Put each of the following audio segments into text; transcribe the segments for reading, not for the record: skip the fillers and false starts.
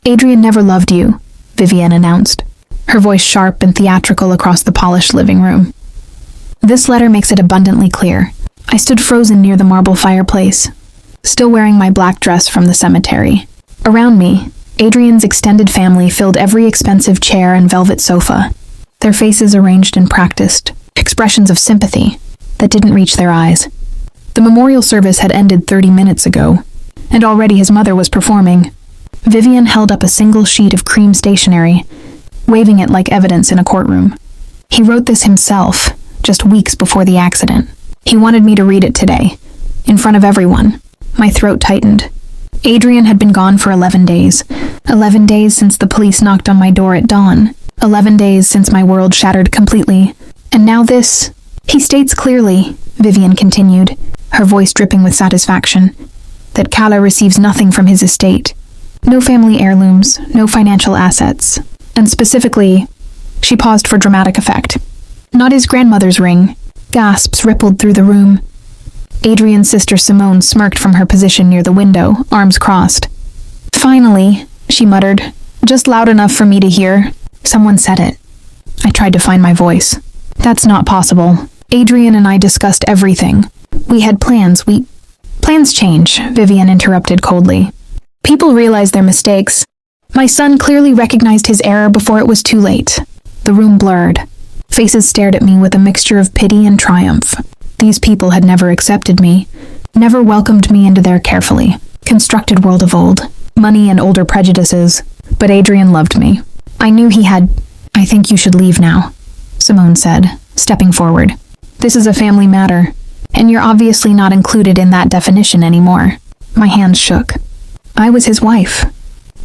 Adrian never loved you, Vivian announced, her voice sharp and theatrical across the polished living room. This letter makes it abundantly clear. I stood frozen near the marble fireplace, still wearing my black dress from the cemetery. Around me, Adrian's extended family filled every expensive chair and velvet sofa, their faces arranged and practiced, expressions of sympathy that didn't reach their eyes. The memorial service had ended 30 minutes ago, and already his mother was performing. Vivian held up a single sheet of cream stationery, waving it like evidence in a courtroom. He wrote this himself, just weeks before the accident. He wanted me to read it today, in front of everyone. My throat tightened. Adrian had been gone for 11 days. 11 days since the police knocked on my door at dawn. 11 days since my world shattered completely. And now this. He states clearly, Vivian continued, her voice dripping with satisfaction, that Kalle receives nothing from his estate. No family heirlooms, no financial assets. And specifically, she paused for dramatic effect. Not his grandmother's ring. Gasps rippled through the room. Adrian's sister Simone smirked from her position near the window, arms crossed. Finally, she muttered, just loud enough for me to hear. Someone said it. I tried to find my voice. That's not possible. Adrian and I discussed everything. We had plans. Plans change, Vivian interrupted coldly. People realize their mistakes. My son clearly recognized his error before it was too late. The room blurred. Faces stared at me with a mixture of pity and triumph. These people had never accepted me, never welcomed me into their carefully constructed world of old, money and older prejudices. But Adrian loved me. I knew he had. I think you should leave now, Simone said, stepping forward. This is a family matter, and you're obviously not included in that definition anymore. My hands shook. I was his wife.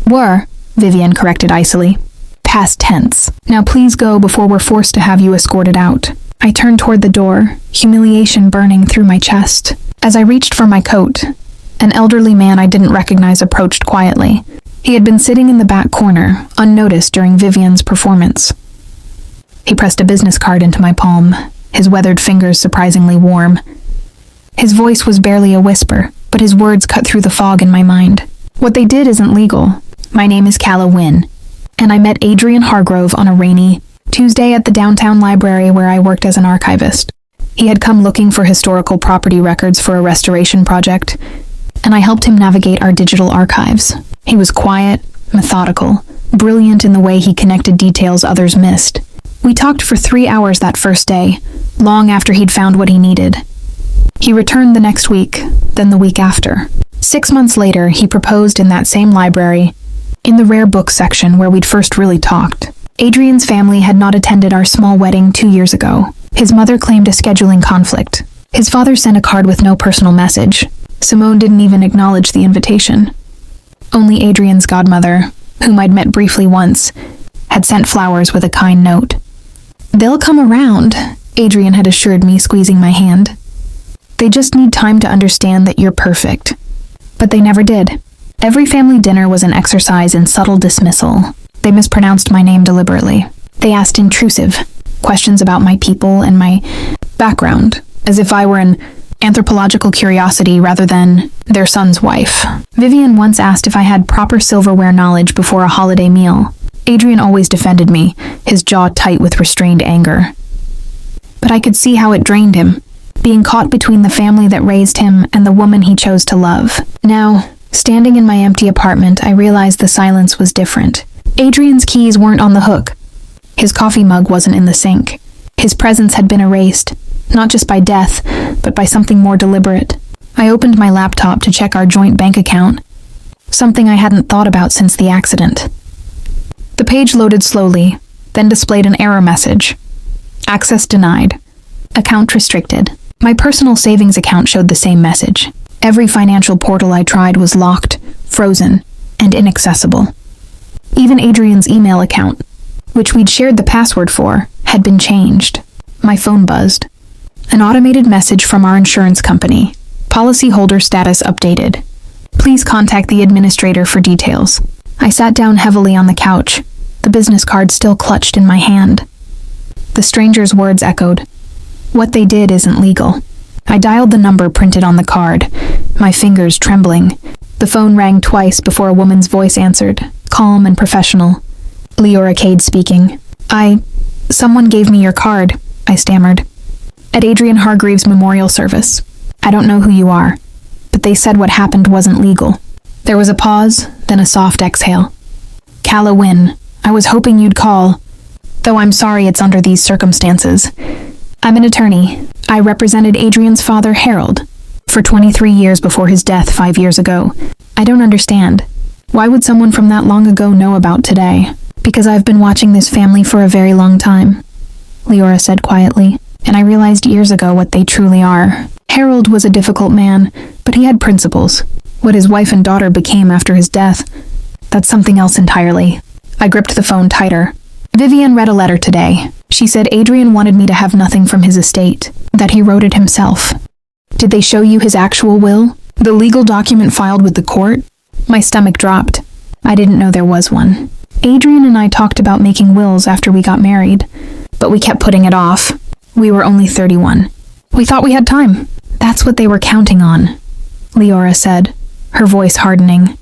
Were, Vivian corrected icily. Past tense. Now please go before we're forced to have you escorted out. I turned toward the door, humiliation burning through my chest. As I reached for my coat, an elderly man I didn't recognize approached quietly. He had been sitting in the back corner, unnoticed during Vivian's performance. He pressed a business card into my palm, his weathered fingers surprisingly warm. His voice was barely a whisper, but his words cut through the fog in my mind. What they did isn't legal. My name is Kalle Wynn, and I met Adrian Hargrove on a rainy Tuesday at the downtown library where I worked as an archivist. He had come looking for historical property records for a restoration project, and I helped him navigate our digital archives. He was quiet, methodical, brilliant in the way he connected details others missed. We talked for 3 hours that first day, long after he'd found what he needed. He returned the next week, then the week after. 6 months later, he proposed in that same library, in the rare book section where we'd first really talked. Adrian's family had not attended our small wedding 2 years ago. His mother claimed a scheduling conflict. His father sent a card with no personal message. Simone didn't even acknowledge the invitation. Only Adrian's godmother, whom I'd met briefly once, had sent flowers with a kind note. They'll come around, Adrian had assured me, squeezing my hand. They just need time to understand that you're perfect. But they never did. Every family dinner was an exercise in subtle dismissal. They mispronounced my name deliberately. They asked intrusive questions about my people and my background, as if I were an anthropological curiosity rather than their son's wife. Vivian once asked if I had proper silverware knowledge before a holiday meal. Adrian always defended me, his jaw tight with restrained anger. But I could see how it drained him, being caught between the family that raised him and the woman he chose to love. Now, standing in my empty apartment, I realized the silence was different. Adrian's keys weren't on the hook. His coffee mug wasn't in the sink. His presence had been erased, not just by death, but by something more deliberate. I opened my laptop to check our joint bank account, something I hadn't thought about since the accident. The page loaded slowly, then displayed an error message. Access denied. Account restricted. My personal savings account showed the same message. Every financial portal I tried was locked, frozen, and inaccessible. Even Adrian's email account, which we'd shared the password for, had been changed. My phone buzzed. An automated message from our insurance company. Policyholder status updated. Please contact the administrator for details. I sat down heavily on the couch, the business card still clutched in my hand. The stranger's words echoed. What they did isn't legal. I dialed the number printed on the card, my fingers trembling. The phone rang twice before a woman's voice answered. calm and professional. Leora Cade speaking. Someone gave me your card, I stammered. At Adrian Hargreaves' memorial service. I don't know who you are, but they said what happened wasn't legal. There was a pause, then a soft exhale. Calla Wynne, I was hoping you'd call, though I'm sorry it's under these circumstances. I'm an attorney. I represented Adrian's father, Harold, for 23 years before his death 5 years ago. I don't understand. Why would someone from that long ago know about today? Because I've been watching this family for a very long time, Leora said quietly, and I realized years ago what they truly are. Harold was a difficult man, but he had principles. What his wife and daughter became after his death, that's something else entirely. I gripped the phone tighter. Vivian read a letter today. She said Adrian wanted me to have nothing from his estate, that he wrote it himself. Did they show you his actual will? The legal document filed with the court? My stomach dropped. I didn't know there was one. Adrian and I talked about making wills after we got married, but we kept putting it off. We were only 31. We thought we had time. That's what they were counting on, Leora said, her voice hardening.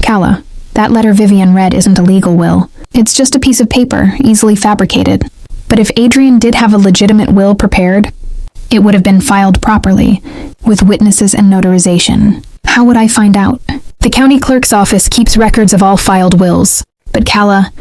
Calla, that letter Vivian read isn't a legal will. It's just a piece of paper, easily fabricated. But if Adrian did have a legitimate will prepared, it would have been filed properly, with witnesses and notarization. How would I find out? The county clerk's office keeps records of all filed wills. But Calla,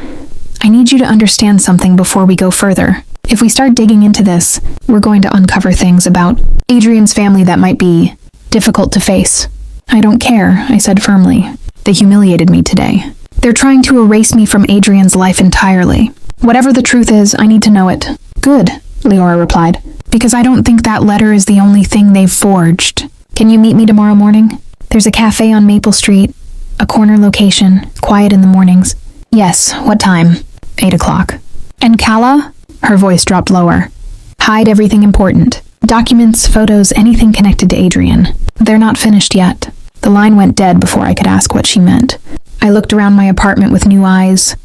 I need you to understand something before we go further. If we start digging into this, we're going to uncover things about Adrian's family that might be difficult to face. I don't care, I said firmly. They humiliated me today. They're trying to erase me from Adrian's life entirely. Whatever the truth is, I need to know it. Good, Leora replied, because I don't think that letter is the only thing they've forged. Can you meet me tomorrow morning? There's a cafe on Maple Street, a corner location, quiet in the mornings. Yes, what time? 8 o'clock. And Calla? Her voice dropped lower. Hide everything important. Documents, photos, anything connected to Adrian. They're not finished yet. The line went dead before I could ask what she meant. I looked around my apartment with new eyes,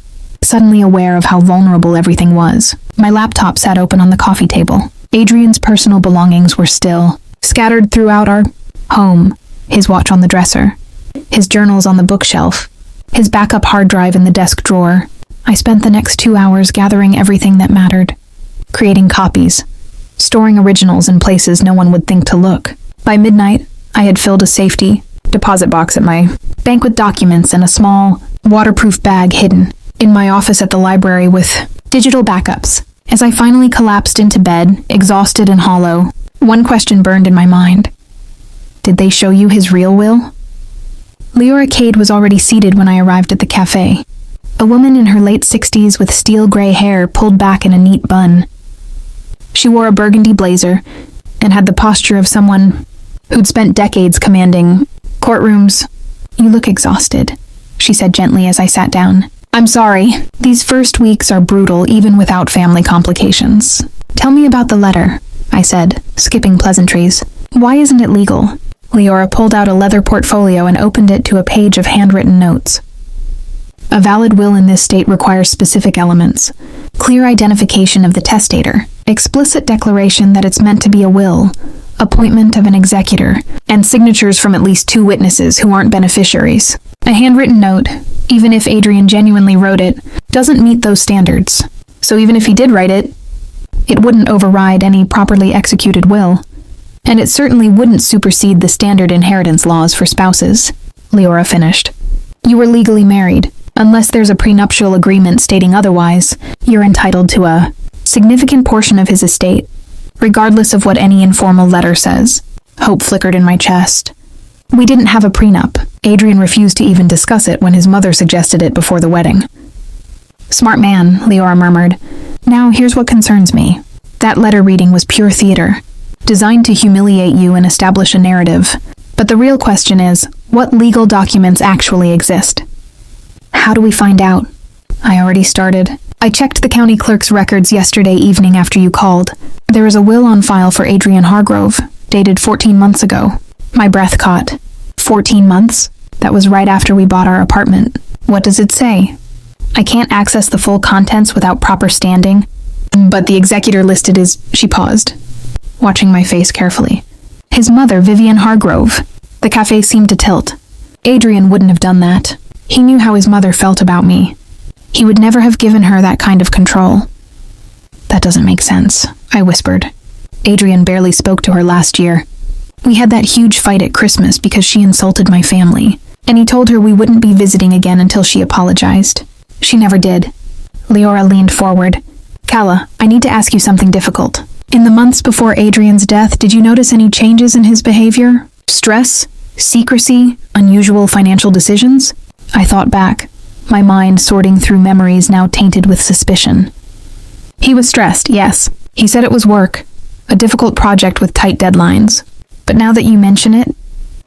suddenly aware of how vulnerable everything was. My laptop sat open on the coffee table. Adrian's personal belongings were still scattered throughout our home. His watch on the dresser, his journals on the bookshelf, his backup hard drive in the desk drawer. I spent the next 2 hours gathering everything that mattered, creating copies, storing originals in places no one would think to look. By midnight, I had filled a safety deposit box at my bank with documents and a small, waterproof bag hidden in my office at the library with digital backups. As I finally collapsed into bed, exhausted and hollow, one question burned in my mind. Did they show you his real will? Leora Cade was already seated when I arrived at the cafe. A woman in her late 60s with steel gray hair pulled back in a neat bun. She wore a burgundy blazer and had the posture of someone who'd spent decades commanding courtrooms. You look exhausted, she said gently as I sat down. I'm sorry. These first weeks are brutal even without family complications. Tell me about the letter, I said, skipping pleasantries. Why isn't it legal? Leora pulled out a leather portfolio and opened it to a page of handwritten notes. A valid will in this state requires specific elements. Clear identification of the testator, explicit declaration that it's meant to be a will, appointment of an executor, and signatures from at least 2 witnesses who aren't beneficiaries. A handwritten note, even if Adrian genuinely wrote it, doesn't meet those standards. So even if he did write it, it wouldn't override any properly executed will. And it certainly wouldn't supersede the standard inheritance laws for spouses, Leora finished. You were legally married. Unless there's a prenuptial agreement stating otherwise, you're entitled to a significant portion of his estate, regardless of what any informal letter says. Hope flickered in my chest. We didn't have a prenup. Adrian refused to even discuss it when his mother suggested it before the wedding. Smart man, Leora murmured. Now here's what concerns me. That letter reading was pure theater, designed to humiliate you and establish a narrative. But the real question is, what legal documents actually exist? How do we find out? I already started. I checked the county clerk's records yesterday evening after you called. There is a will on file for Adrian Hargrove, dated 14 months ago. My breath caught. 14 months? That was right after we bought our apartment. What does it say? I can't access the full contents without proper standing, but the executor listed is... She paused, watching my face carefully. His mother, Vivian Hargrove. The cafe seemed to tilt. Adrian wouldn't have done that. He knew how his mother felt about me. He would never have given her that kind of control. That doesn't make sense, I whispered. Adrian barely spoke to her last year. We had that huge fight at Christmas because she insulted my family, and he told her we wouldn't be visiting again until she apologized. She never did. Leora leaned forward. Calla, I need to ask you something difficult. In the months before Adrian's death, did you notice any changes in his behavior? Stress? Secrecy? Unusual financial decisions? I thought back, my mind sorting through memories now tainted with suspicion. He was stressed, yes. He said it was work, a difficult project with tight deadlines. But now that you mention it,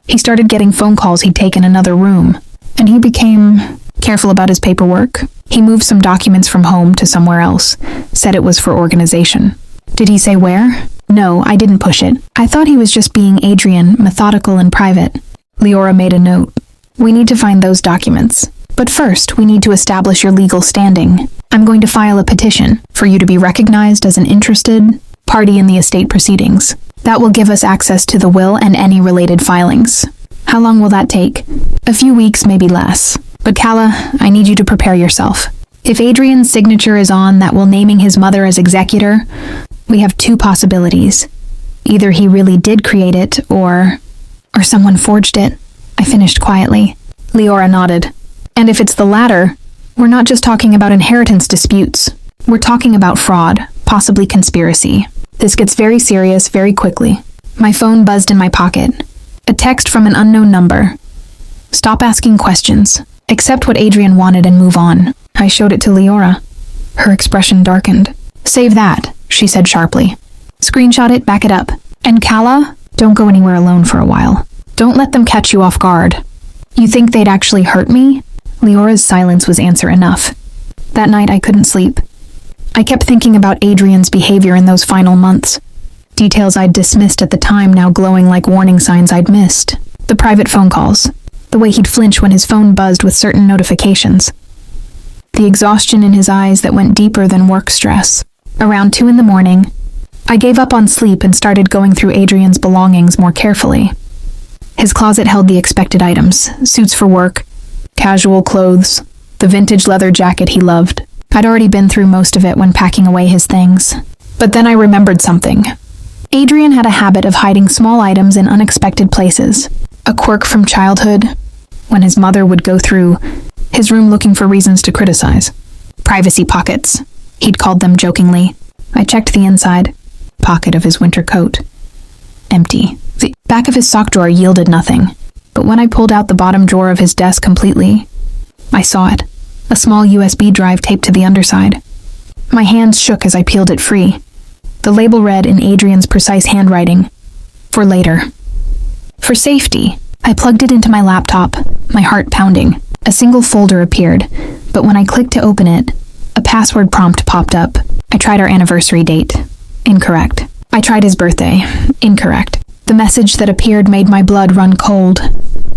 he started getting phone calls he'd take in another room, and he became careful about his paperwork. He moved some documents from home to somewhere else, said it was for organization. Did he say where? No, I didn't push it. I thought he was just being Adrian, methodical and private. Leora made a note. We need to find those documents. But first, we need to establish your legal standing. I'm going to file a petition for you to be recognized as an interested party in the estate proceedings. That will give us access to the will and any related filings. How long will that take? A few weeks, maybe less. But Calla, I need you to prepare yourself. If Adrian's signature is on that will naming his mother as executor, we have two possibilities. Either he really did create it, or someone forged it. I finished quietly. Leora nodded. And if it's the latter, we're not just talking about inheritance disputes. We're talking about fraud, possibly conspiracy. This gets very serious very quickly. My phone buzzed in my pocket. A text from an unknown number. Stop asking questions. Accept what Adrian wanted and move on. I showed it to Leora. Her expression darkened. Save that, she said sharply. Screenshot it, back it up. And Calla, don't go anywhere alone for a while. Don't let them catch you off guard. You think they'd actually hurt me? Leora's silence was answer enough. That night I couldn't sleep. I kept thinking about Adrian's behavior in those final months. Details I'd dismissed at the time now glowing like warning signs I'd missed. The private phone calls. The way he'd flinch when his phone buzzed with certain notifications. The exhaustion in his eyes that went deeper than work stress. Around 2 a.m, I gave up on sleep and started going through Adrian's belongings more carefully. His closet held the expected items, suits for work, casual clothes, the vintage leather jacket he loved. I'd already been through most of it when packing away his things. But then I remembered something. Adrian had a habit of hiding small items in unexpected places. A quirk from childhood, when his mother would go through his room looking for reasons to criticize. Privacy pockets, he'd called them jokingly. I checked the inside. Pocket of his winter coat. Empty. The back of his sock drawer yielded nothing. But when I pulled out the bottom drawer of his desk completely, I saw it. A small USB drive taped to the underside. My hands shook as I peeled it free. The label read in Adrian's precise handwriting, "For later." For safety, I plugged it into my laptop, my heart pounding. A single folder appeared, but when I clicked to open it, a password prompt popped up. I tried our anniversary date. Incorrect. I tried his birthday. Incorrect. The message that appeared made my blood run cold.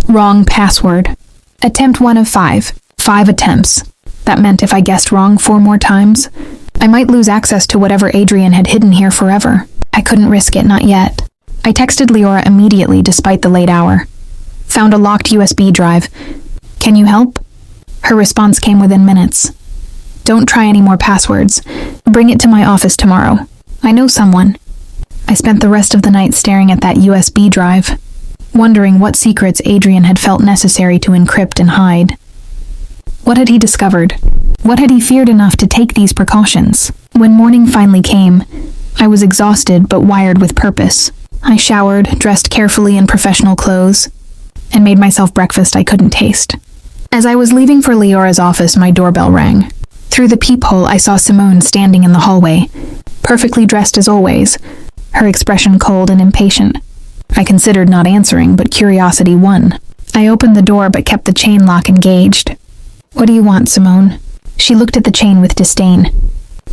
Wrong password. Attempt 1 of 5. 5 attempts. That meant if I guessed wrong 4 more times, I might lose access to whatever Adrian had hidden here forever. I couldn't risk it, not yet. I texted Leora immediately despite the late hour. Found a locked USB drive. Can you help? Her response came within minutes. Don't try any more passwords. Bring it to my office tomorrow. I know someone. I spent the rest of the night staring at that USB drive, wondering what secrets Adrian had felt necessary to encrypt and hide. What had he discovered? What had he feared enough to take these precautions? When morning finally came, I was exhausted but wired with purpose. I showered, dressed carefully in professional clothes, and made myself breakfast I couldn't taste. As I was leaving for Leora's office, my doorbell rang. Through the peephole, I saw Simone standing in the hallway, perfectly dressed as always, her expression cold and impatient. I considered not answering, but curiosity won. I opened the door but kept the chain lock engaged. What do you want, Simone? She looked at the chain with disdain.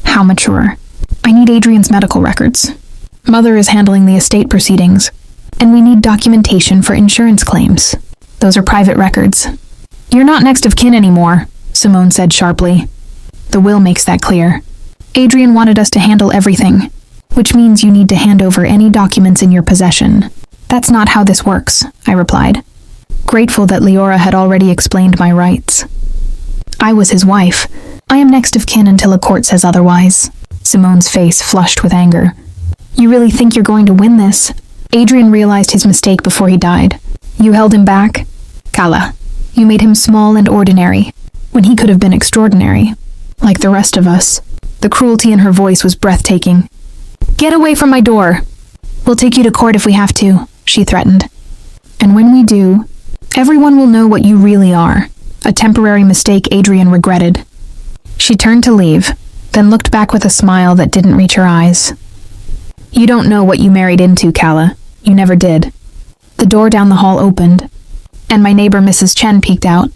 How mature. I need Adrian's medical records. Mother is handling the estate proceedings, and we need documentation for insurance claims. Those are private records. You're not next of kin anymore, Simone said sharply. The will makes that clear. Adrian wanted us to handle everything, which means you need to hand over any documents in your possession. That's not how this works, I replied. grateful that Leora had already explained my rights. I was his wife. I am next of kin until a court says otherwise. Simone's face flushed with anger. You really think you're going to win this? Adrian realized his mistake before he died. You held him back? Calla, you made him small and ordinary, when he could have been extraordinary, like the rest of us. The cruelty in her voice was breathtaking. Get away from my door! We'll take you to court if we have to, she threatened. And when we do, everyone will know what you really are. A temporary mistake Adrian regretted. She turned to leave, then looked back with a smile that didn't reach her eyes. You don't know what you married into, Calla. You never did. The door down the hall opened, and my neighbor Mrs. Chen peeked out,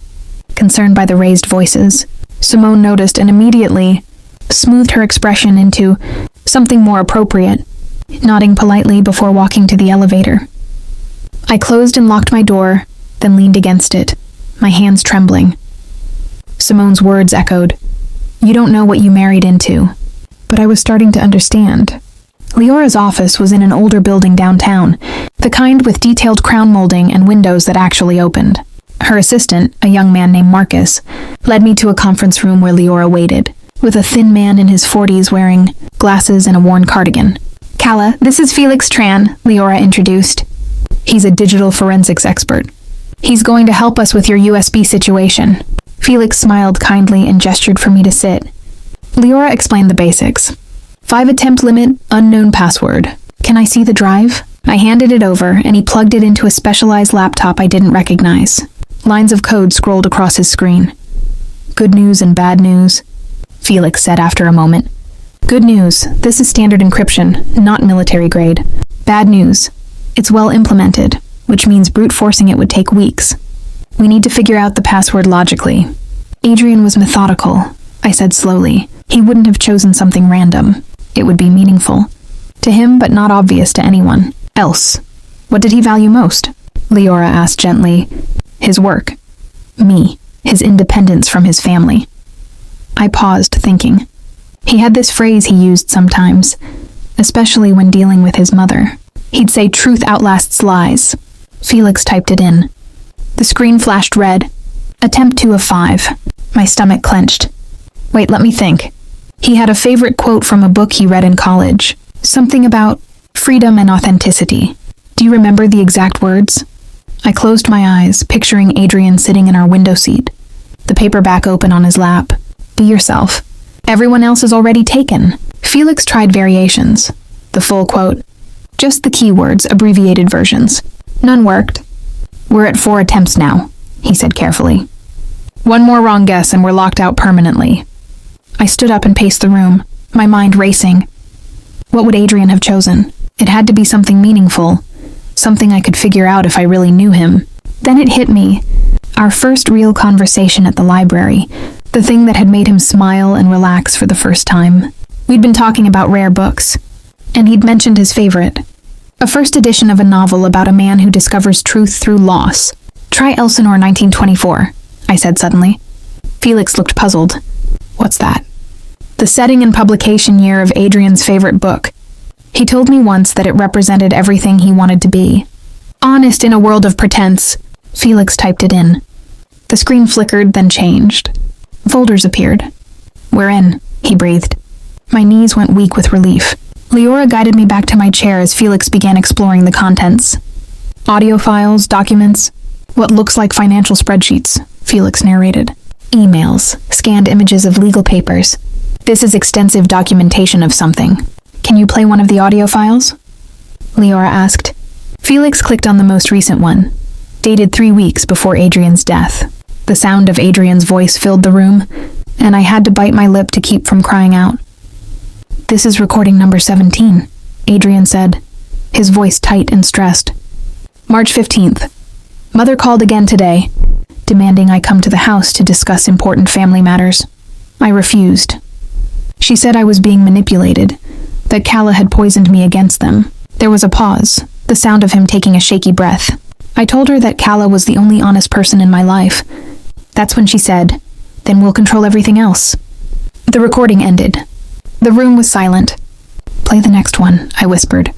concerned by the raised voices. Simone noticed and immediately smoothed her expression into something more appropriate, nodding politely before walking to the elevator. I closed and locked my door, then leaned against it, my hands trembling. Simone's words echoed. You don't know what you married into. But I was starting to understand. Leora's office was in an older building downtown, the kind with detailed crown molding and windows that actually opened. Her assistant, a young man named Marcus, led me to a conference room where Leora waited, with a thin man in his 40s wearing glasses and a worn cardigan. Calla, this is Felix Tran, Leora introduced. He's a digital forensics expert. He's going to help us with your USB situation. Felix smiled kindly and gestured for me to sit. Leora explained the basics. 5 attempt limit, unknown password. Can I see the drive? I handed it over, and he plugged it into a specialized laptop I didn't recognize. Lines of code scrolled across his screen. Good news and bad news, Felix said after a moment. Good news, this is standard encryption, not military grade. Bad news, it's well implemented, which means brute forcing it would take weeks. We need to figure out the password logically. Adrian was methodical, I said slowly. He wouldn't have chosen something random. It would be meaningful. To him, but not obvious to anyone else. What did he value most? Leora asked gently. His work. Me. His independence from his family. I paused, thinking. He had this phrase he used sometimes, especially when dealing with his mother. He'd say truth outlasts lies. Felix typed it in. The screen flashed red. Attempt 2 of 5. My stomach clenched. Wait, let me think. He had a favorite quote from a book he read in college. Something about freedom and authenticity. Do you remember the exact words? I closed my eyes, picturing Adrian sitting in our window seat, the paperback open on his lap. Be yourself. Everyone else is already taken. Felix tried variations. The full quote. Just the keywords, abbreviated versions. None worked. We're at 4 attempts now, he said carefully. One more wrong guess and we're locked out permanently. I stood up and paced the room, my mind racing. What would Adrian have chosen? It had to be something meaningful, something I could figure out if I really knew him. Then it hit me. Our first real conversation at the library, the thing that had made him smile and relax for the first time. We'd been talking about rare books, and he'd mentioned his favorite. A first edition of a novel about a man who discovers truth through loss. Try Elsinore 1924, I said suddenly. Felix looked puzzled. What's that? The setting and publication year of Adrian's favorite book. He told me once that it represented everything he wanted to be. Honest in a world of pretense. Felix typed it in. The screen flickered, then changed. Folders appeared. We're in, he breathed. My knees went weak with relief. Leora guided me back to my chair as Felix began exploring the contents. Audio files, documents, what looks like financial spreadsheets, Felix narrated. Emails, scanned images of legal papers. This is extensive documentation of something. Can you play one of the audio files? Leora asked. Felix clicked on the most recent one, dated 3 weeks before Adrian's death. The sound of Adrian's voice filled the room, and I had to bite my lip to keep from crying out. This is recording number 17, Adrian said, his voice tight and stressed. March 15th. Mother called again today, demanding I come to the house to discuss important family matters. I refused. She said I was being manipulated, that Calla had poisoned me against them. There was a pause, the sound of him taking a shaky breath. I told her that Calla was the only honest person in my life. That's when she said, then we'll control everything else. The recording ended. The room was silent. Play the next one, I whispered.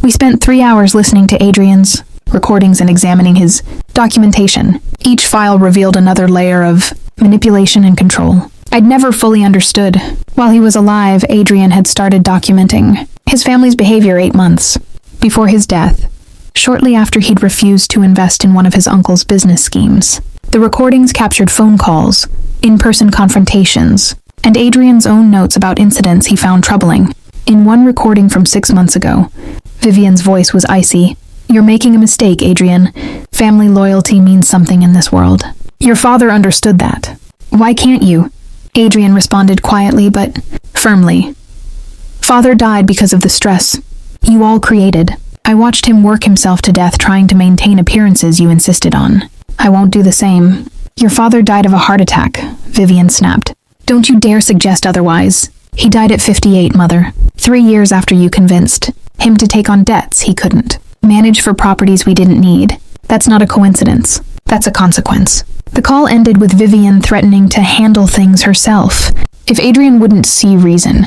We spent 3 hours listening to Adrian's recordings and examining his documentation. Each file revealed another layer of manipulation and control. I'd never fully understood. While he was alive, Adrian had started documenting his family's behavior 8 months before his death, shortly after he'd refused to invest in one of his uncle's business schemes. The recordings captured phone calls, in-person confrontations, and Adrian's own notes about incidents he found troubling. In one recording from 6 months ago, Vivian's voice was icy. "You're making a mistake, Adrian. Family loyalty means something in this world. Your father understood that. Why can't you?" Adrian responded quietly but firmly. "Father died because of the stress you all created. I watched him work himself to death trying to maintain appearances you insisted on. I won't do the same." "Your father died of a heart attack," Vivian snapped. "Don't you dare suggest otherwise. He died at 58, Mother. 3 years after you convinced him to take on debts he couldn't manage for properties we didn't need. That's not a coincidence. That's a consequence." The call ended with Vivian threatening to handle things herself if Adrian wouldn't see reason.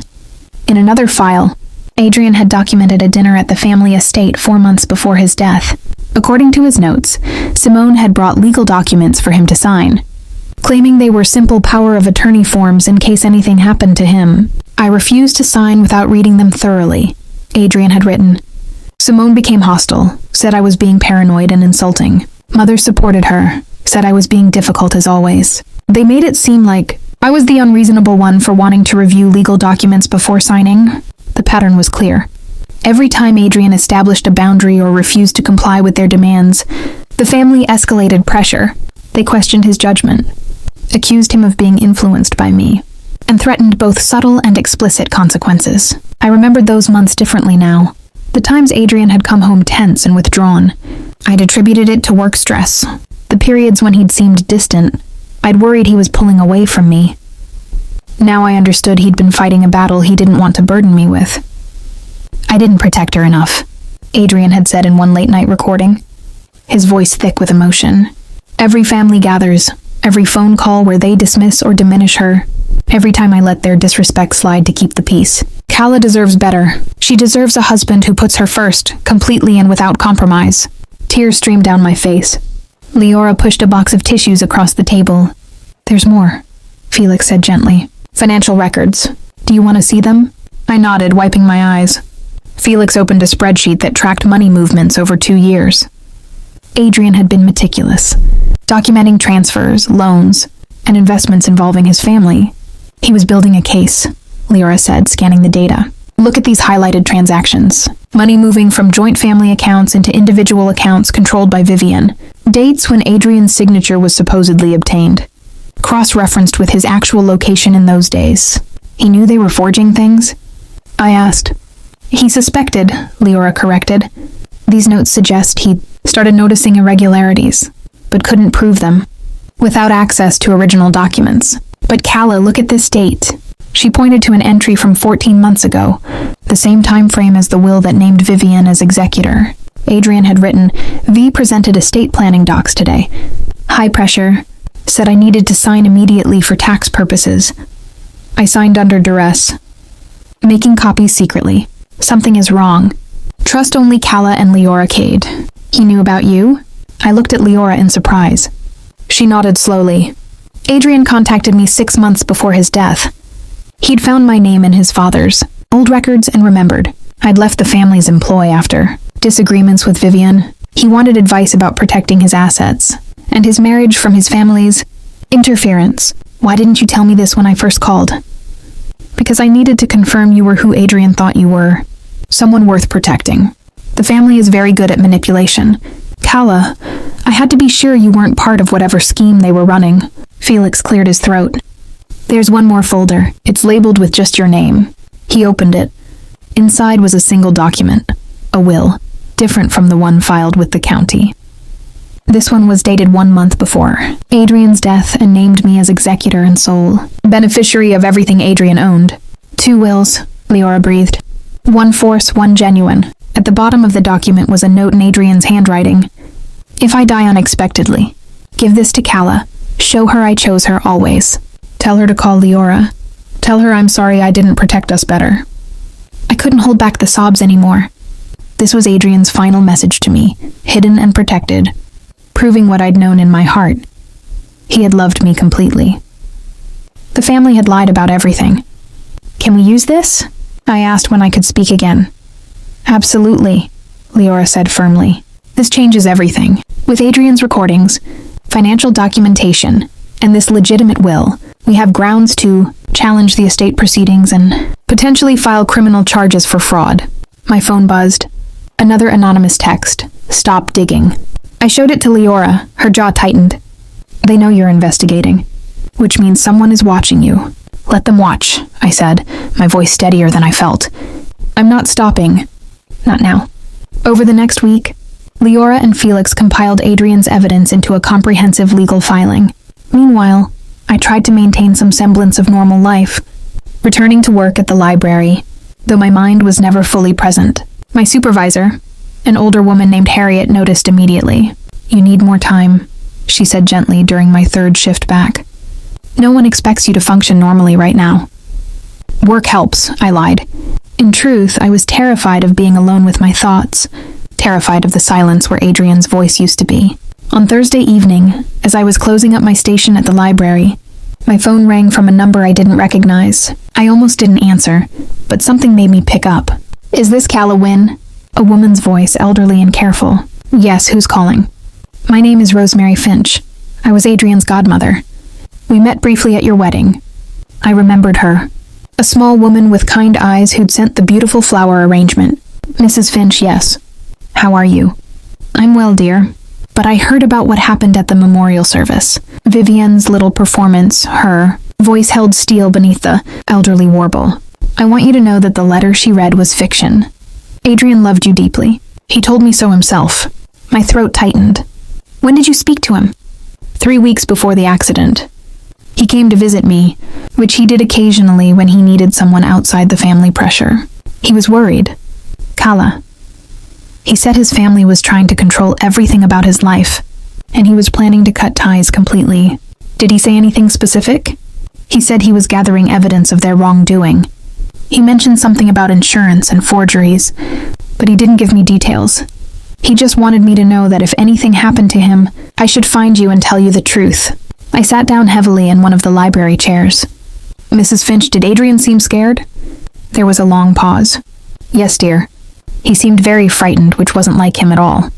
In another file, Adrian had documented a dinner at the family estate 4 months before his death. According to his notes, Simone had brought legal documents for him to sign, claiming they were simple power of attorney forms in case anything happened to him. "I refused to sign without reading them thoroughly," Adrian had written. Simone became hostile, said I was being paranoid and insulting. Mother supported her, said I was being difficult as always. They made it seem like I was the unreasonable one for wanting to review legal documents before signing. The pattern was clear. Every time Adrian established a boundary or refused to comply with their demands, the family escalated pressure. They questioned his judgment, accused him of being influenced by me, and threatened both subtle and explicit consequences. I remembered those months differently now. The times Adrian had come home tense and withdrawn, I'd attributed it to work stress. The periods when he'd seemed distant, I'd worried he was pulling away from me. Now I understood he'd been fighting a battle he didn't want to burden me with. "I didn't protect her enough," Adrian had said in one late-night recording, his voice thick with emotion. "Every family gathers, every phone call where they dismiss or diminish her, every time I let their disrespect slide to keep the peace. Calla deserves better. She deserves a husband who puts her first, completely and without compromise." Tears streamed down my face. Leora pushed a box of tissues across the table. "There's more," Felix said gently. "Financial records. Do you want to see them?" I nodded, wiping my eyes. Felix opened a spreadsheet that tracked money movements over 2 years. Adrian had been meticulous, documenting transfers, loans, and investments involving his family. "He was building a case," Leora said, scanning the data. "Look at these highlighted transactions. Money moving from joint family accounts into individual accounts controlled by Vivian. Dates when Adrian's signature was supposedly obtained. Cross-referenced with his actual location in those days. He knew they were forging things?" I asked. "He suspected," Leora corrected. "These notes suggest he'd started noticing irregularities, but couldn't prove them, without access to original documents. But Calla, look at this date." She pointed to an entry from 14 months ago, the same time frame as the will that named Vivian as executor. Adrian had written, "V presented estate planning docs today. High pressure. Said I needed to sign immediately for tax purposes. I signed under duress. Making copies secretly. Something is wrong. Trust only Calla and Leora Cade. He knew about you?" I looked at Leora in surprise. She nodded slowly. "Adrian contacted me 6 months before his death. He'd found my name in his father's old records and remembered. I'd left the family's employ after disagreements with Vivian. He wanted advice about protecting his assets and his marriage from his family's interference. Why didn't you tell me this when I first called?" "Because I needed to confirm you were who Adrian thought you were. Someone worth protecting. The family is very good at manipulation. Calla, I had to be sure you weren't part of whatever scheme they were running." Felix cleared his throat. "There's one more folder. It's labeled with just your name." He opened it. Inside was a single document, a will, different from the one filed with the county. This one was dated 1 month before Adrian's death and named me as executor and sole beneficiary of everything Adrian owned. 2 wills, Leora breathed. 1 force, 1 genuine. At the bottom of the document was a note in Adrian's handwriting. "If I die unexpectedly, give this to Calla. Show her I chose her always. Tell her to call Leora. Tell her I'm sorry I didn't protect us better." I couldn't hold back the sobs anymore. This was Adrian's final message to me, hidden and protected, proving what I'd known in my heart. He had loved me completely. The family had lied about everything. "Can we use this?" I asked when I could speak again. "Absolutely," Leora said firmly. "This changes everything. With Adrian's recordings, financial documentation, and this legitimate will, we have grounds to challenge the estate proceedings and potentially file criminal charges for fraud." My phone buzzed. Another anonymous text. "Stop digging." I showed it to Leora. Her jaw tightened. "They know you're investigating, which means someone is watching you." "Let them watch," I said, my voice steadier than I felt. "I'm not stopping. Not now." Over the next week, Leora and Felix compiled Adrian's evidence into a comprehensive legal filing. Meanwhile, I tried to maintain some semblance of normal life, returning to work at the library, though my mind was never fully present. My supervisor, an older woman named Harriet, noticed immediately. "You need more time," she said gently during my third shift back. "No one expects you to function normally right now." "Work helps," I lied. In truth, I was terrified of being alone with my thoughts, terrified of the silence where Adrian's voice used to be. On Thursday evening, as I was closing up my station at the library, my phone rang from a number I didn't recognize. I almost didn't answer, but something made me pick up. "Is this Calla Wynne?" A woman's voice, elderly and careful. "Yes, who's calling?" "My name is Rosemary Finch. I was Adrian's godmother. We met briefly at your wedding." I remembered her. A small woman with kind eyes who'd sent the beautiful flower arrangement. "Mrs. Finch, yes. How are you?" "I'm well, dear. But I heard about what happened at the memorial service. Vivian's little performance, her voice held steel beneath the elderly warble. I want you to know that the letter she read was fiction. Adrian loved you deeply. He told me so himself." My throat tightened. "When did you speak to him?" 3 weeks before the accident. He came to visit me, which he did occasionally when he needed someone outside the family pressure. He was worried. Calla. He said his family was trying to control everything about his life, and he was planning to cut ties completely. Did he say anything specific? He said he was gathering evidence of their wrongdoing. He mentioned something about insurance and forgeries, but he didn't give me details. He just wanted me to know that if anything happened to him, I should find you and tell you the truth. I sat down heavily in one of the library chairs. "Mrs. Finch, did Adrian seem scared?" There was a long pause. "Yes, dear. He seemed very frightened, which wasn't like him at all."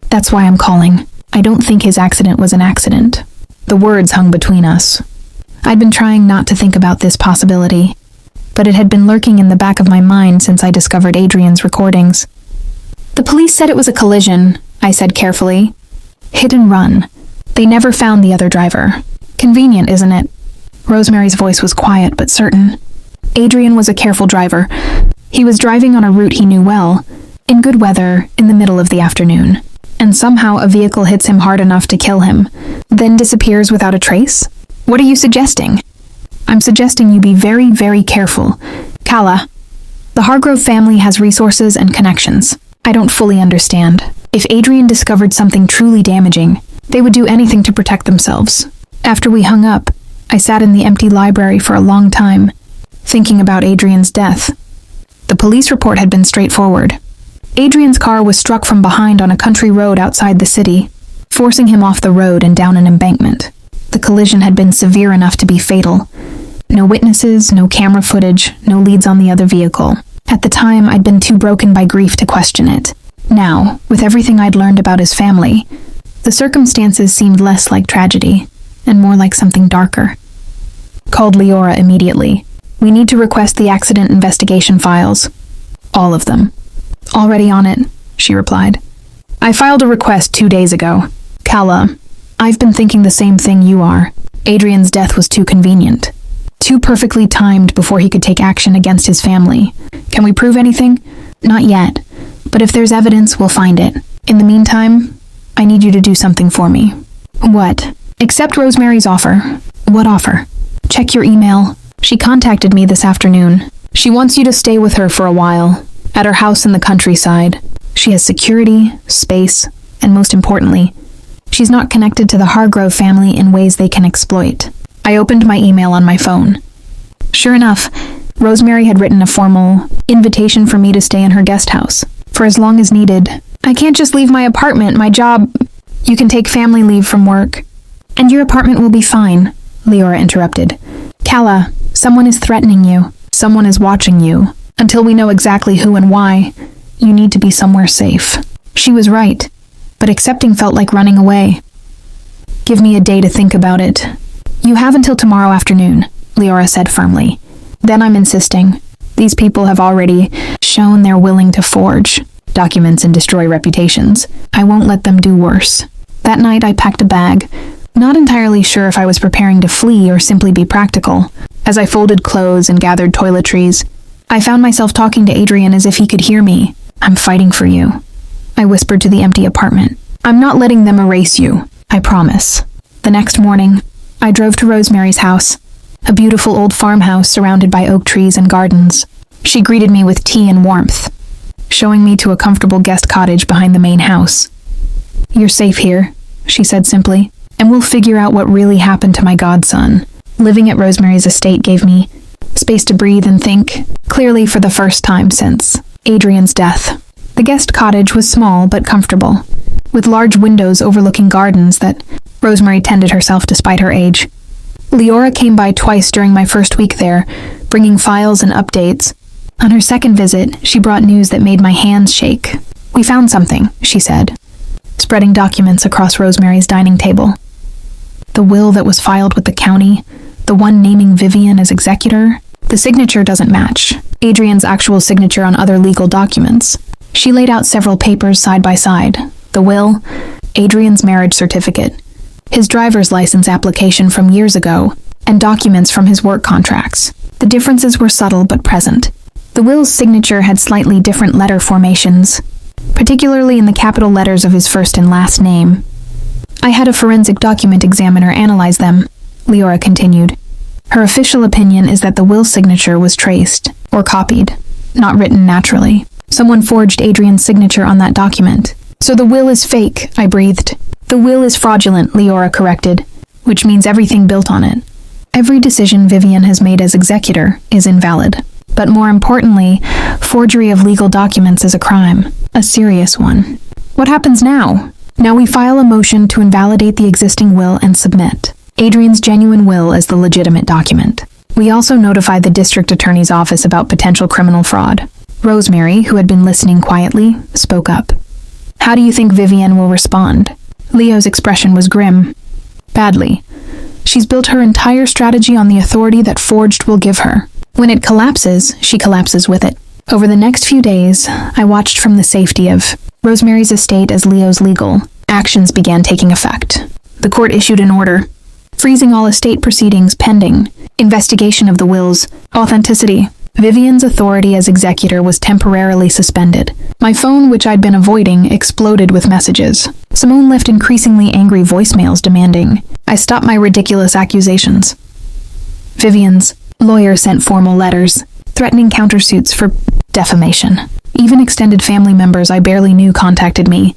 "That's why I'm calling. I don't think his accident was an accident." The words hung between us. I'd been trying not to think about this possibility, but it had been lurking in the back of my mind since I discovered Adrian's recordings. "The police said it was a collision," I said carefully. "Hit and run. They never found the other driver. Convenient, isn't it?" Rosemary's voice was quiet but certain. "Adrian was a careful driver. He was driving on a route he knew well, in good weather, in the middle of the afternoon. And somehow a vehicle hits him hard enough to kill him, then disappears without a trace? What are you suggesting?" "I'm suggesting you be very, very careful. Calla, the Hargrove family has resources and connections. I don't fully understand. If Adrian discovered something truly damaging, they would do anything to protect themselves." After we hung up, I sat in the empty library for a long time, thinking about Adrian's death. The police report had been straightforward. Adrian's car was struck from behind on a country road outside the city, forcing him off the road and down an embankment. The collision had been severe enough to be fatal. No witnesses, no camera footage, no leads on the other vehicle. At the time, I'd been too broken by grief to question it. Now, with everything I'd learned about his family, the circumstances seemed less like tragedy, and more like something darker. Called Leora immediately. "We need to request the accident investigation files." "All of them." "Already on it," she replied. "I filed a request 2 days ago. Calla, I've been thinking the same thing you are. Adrian's death was too convenient. Too perfectly timed before he could take action against his family. Can we prove anything?" "Not yet, but if there's evidence, we'll find it. In the meantime, I need you to do something for me." "What?" "Accept Rosemary's offer." "What offer?" "Check your email. She contacted me this afternoon. She wants you to stay with her for a while, at her house in the countryside. She has security, space, and most importantly, she's not connected to the Hargrove family in ways they can exploit." I opened my email on my phone. Sure enough, Rosemary had written a formal invitation for me to stay in her guest house for as long as needed. I can't just leave my apartment, my job. You can take family leave from work. And your apartment will be fine, Leora interrupted. Kala, someone is threatening you. Someone is watching you. Until we know exactly who and why, you need to be somewhere safe. She was right, but accepting felt like running away. Give me a day to think about it. You have until tomorrow afternoon, Leora said firmly. Then I'm insisting. These people have already shown they're willing to forge documents and destroy reputations. I won't let them do worse. That night I packed a bag, not entirely sure if I was preparing to flee or simply be practical. As I folded clothes and gathered toiletries, I found myself talking to Adrian as if he could hear me. I'm fighting for you, I whispered to the empty apartment. I'm not letting them erase you, I promise. The next morning, I drove to Rosemary's house, a beautiful old farmhouse surrounded by oak trees and gardens. She greeted me with tea and warmth, showing me to a comfortable guest cottage behind the main house. You're safe here, she said simply, and we'll figure out what really happened to my godson. Living at Rosemary's estate gave me space to breathe and think, clearly for the first time since Adrian's death. The guest cottage was small but comfortable, with large windows overlooking gardens that Rosemary tended herself despite her age. Leora came by twice during my first week there, bringing files and updates. On her second visit, she brought news that made my hands shake. We found something, she said, spreading documents across Rosemary's dining table. The will that was filed with the county, the one naming Vivian as executor, the signature doesn't match Adrian's actual signature on other legal documents. She laid out several papers side by side. The will, Adrian's marriage certificate, his driver's license application from years ago, and documents from his work contracts. The differences were subtle but present. The will's signature had slightly different letter formations, particularly in the capital letters of his first and last name. I had a forensic document examiner analyze them, Leora continued. Her official opinion is that the will signature was traced, or copied, not written naturally. Someone forged Adrian's signature on that document. So the will is fake, I breathed. The will is fraudulent, Leora corrected, which means everything built on it. Every decision Vivian has made as executor is invalid. But more importantly, forgery of legal documents is a crime, a serious one. What happens now? Now we file a motion to invalidate the existing will and submit Adrian's genuine will as the legitimate document. We also notified the district attorney's office about potential criminal fraud. Rosemary, who had been listening quietly, spoke up. How do you think Vivian will respond? Leo's expression was grim. Badly. She's built her entire strategy on the authority that Forged will give her. When it collapses, she collapses with it. Over the next few days, I watched from the safety of Rosemary's estate as Leo's legal actions began taking effect. The court issued an order, freezing all estate proceedings pending investigation of the will's authenticity. Vivian's authority as executor was temporarily suspended. My phone, which I'd been avoiding, exploded with messages. Simone left increasingly angry voicemails demanding I stop my ridiculous accusations. Vivian's lawyer sent formal letters, threatening countersuits for defamation. Even extended family members I barely knew contacted me,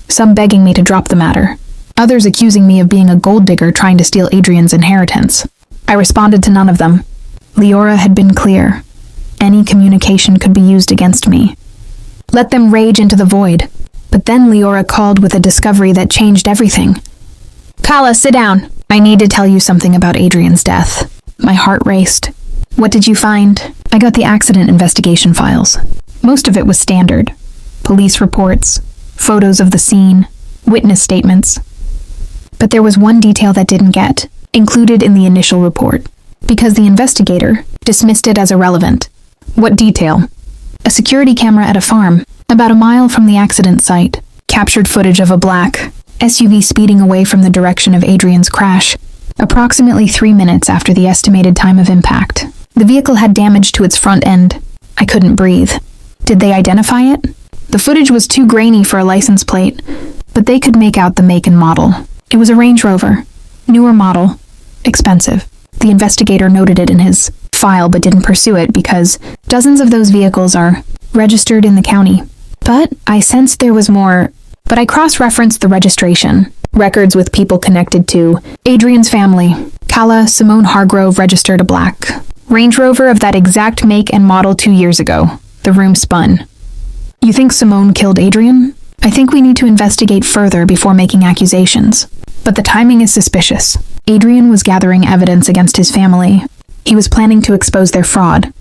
some begging me to drop the matter, others accusing me of being a gold digger trying to steal Adrian's inheritance. I responded to none of them. Leora had been clear. Any communication could be used against me. Let them rage into the void. But then Leora called with a discovery that changed everything. Kala, sit down. I need to tell you something about Adrian's death. My heart raced. What did you find? I got the accident investigation files. Most of it was standard. Police reports, photos of the scene, witness statements. But there was one detail that didn't get included in the initial report, because the investigator dismissed it as irrelevant. What detail? A security camera at a farm, about a mile from the accident site, captured footage of a black SUV speeding away from the direction of Adrian's crash, approximately 3 minutes after the estimated time of impact. The vehicle had damage to its front end. I couldn't breathe. Did they identify it? The footage was too grainy for a license plate, but they could make out the make and model. It was a Range Rover, newer model, expensive. The investigator noted it in his file but didn't pursue it because dozens of those vehicles are registered in the county. But I sensed there was more. But I cross-referenced the registration, records with people connected to Adrian's family. Kala Simone Hargrove registered a black Range Rover of that exact make and model 2 years ago. The room spun. You think Simone killed Adrian? I think we need to investigate further before making accusations. But the timing is suspicious. Adrian was gathering evidence against his family. He was planning to expose their fraud.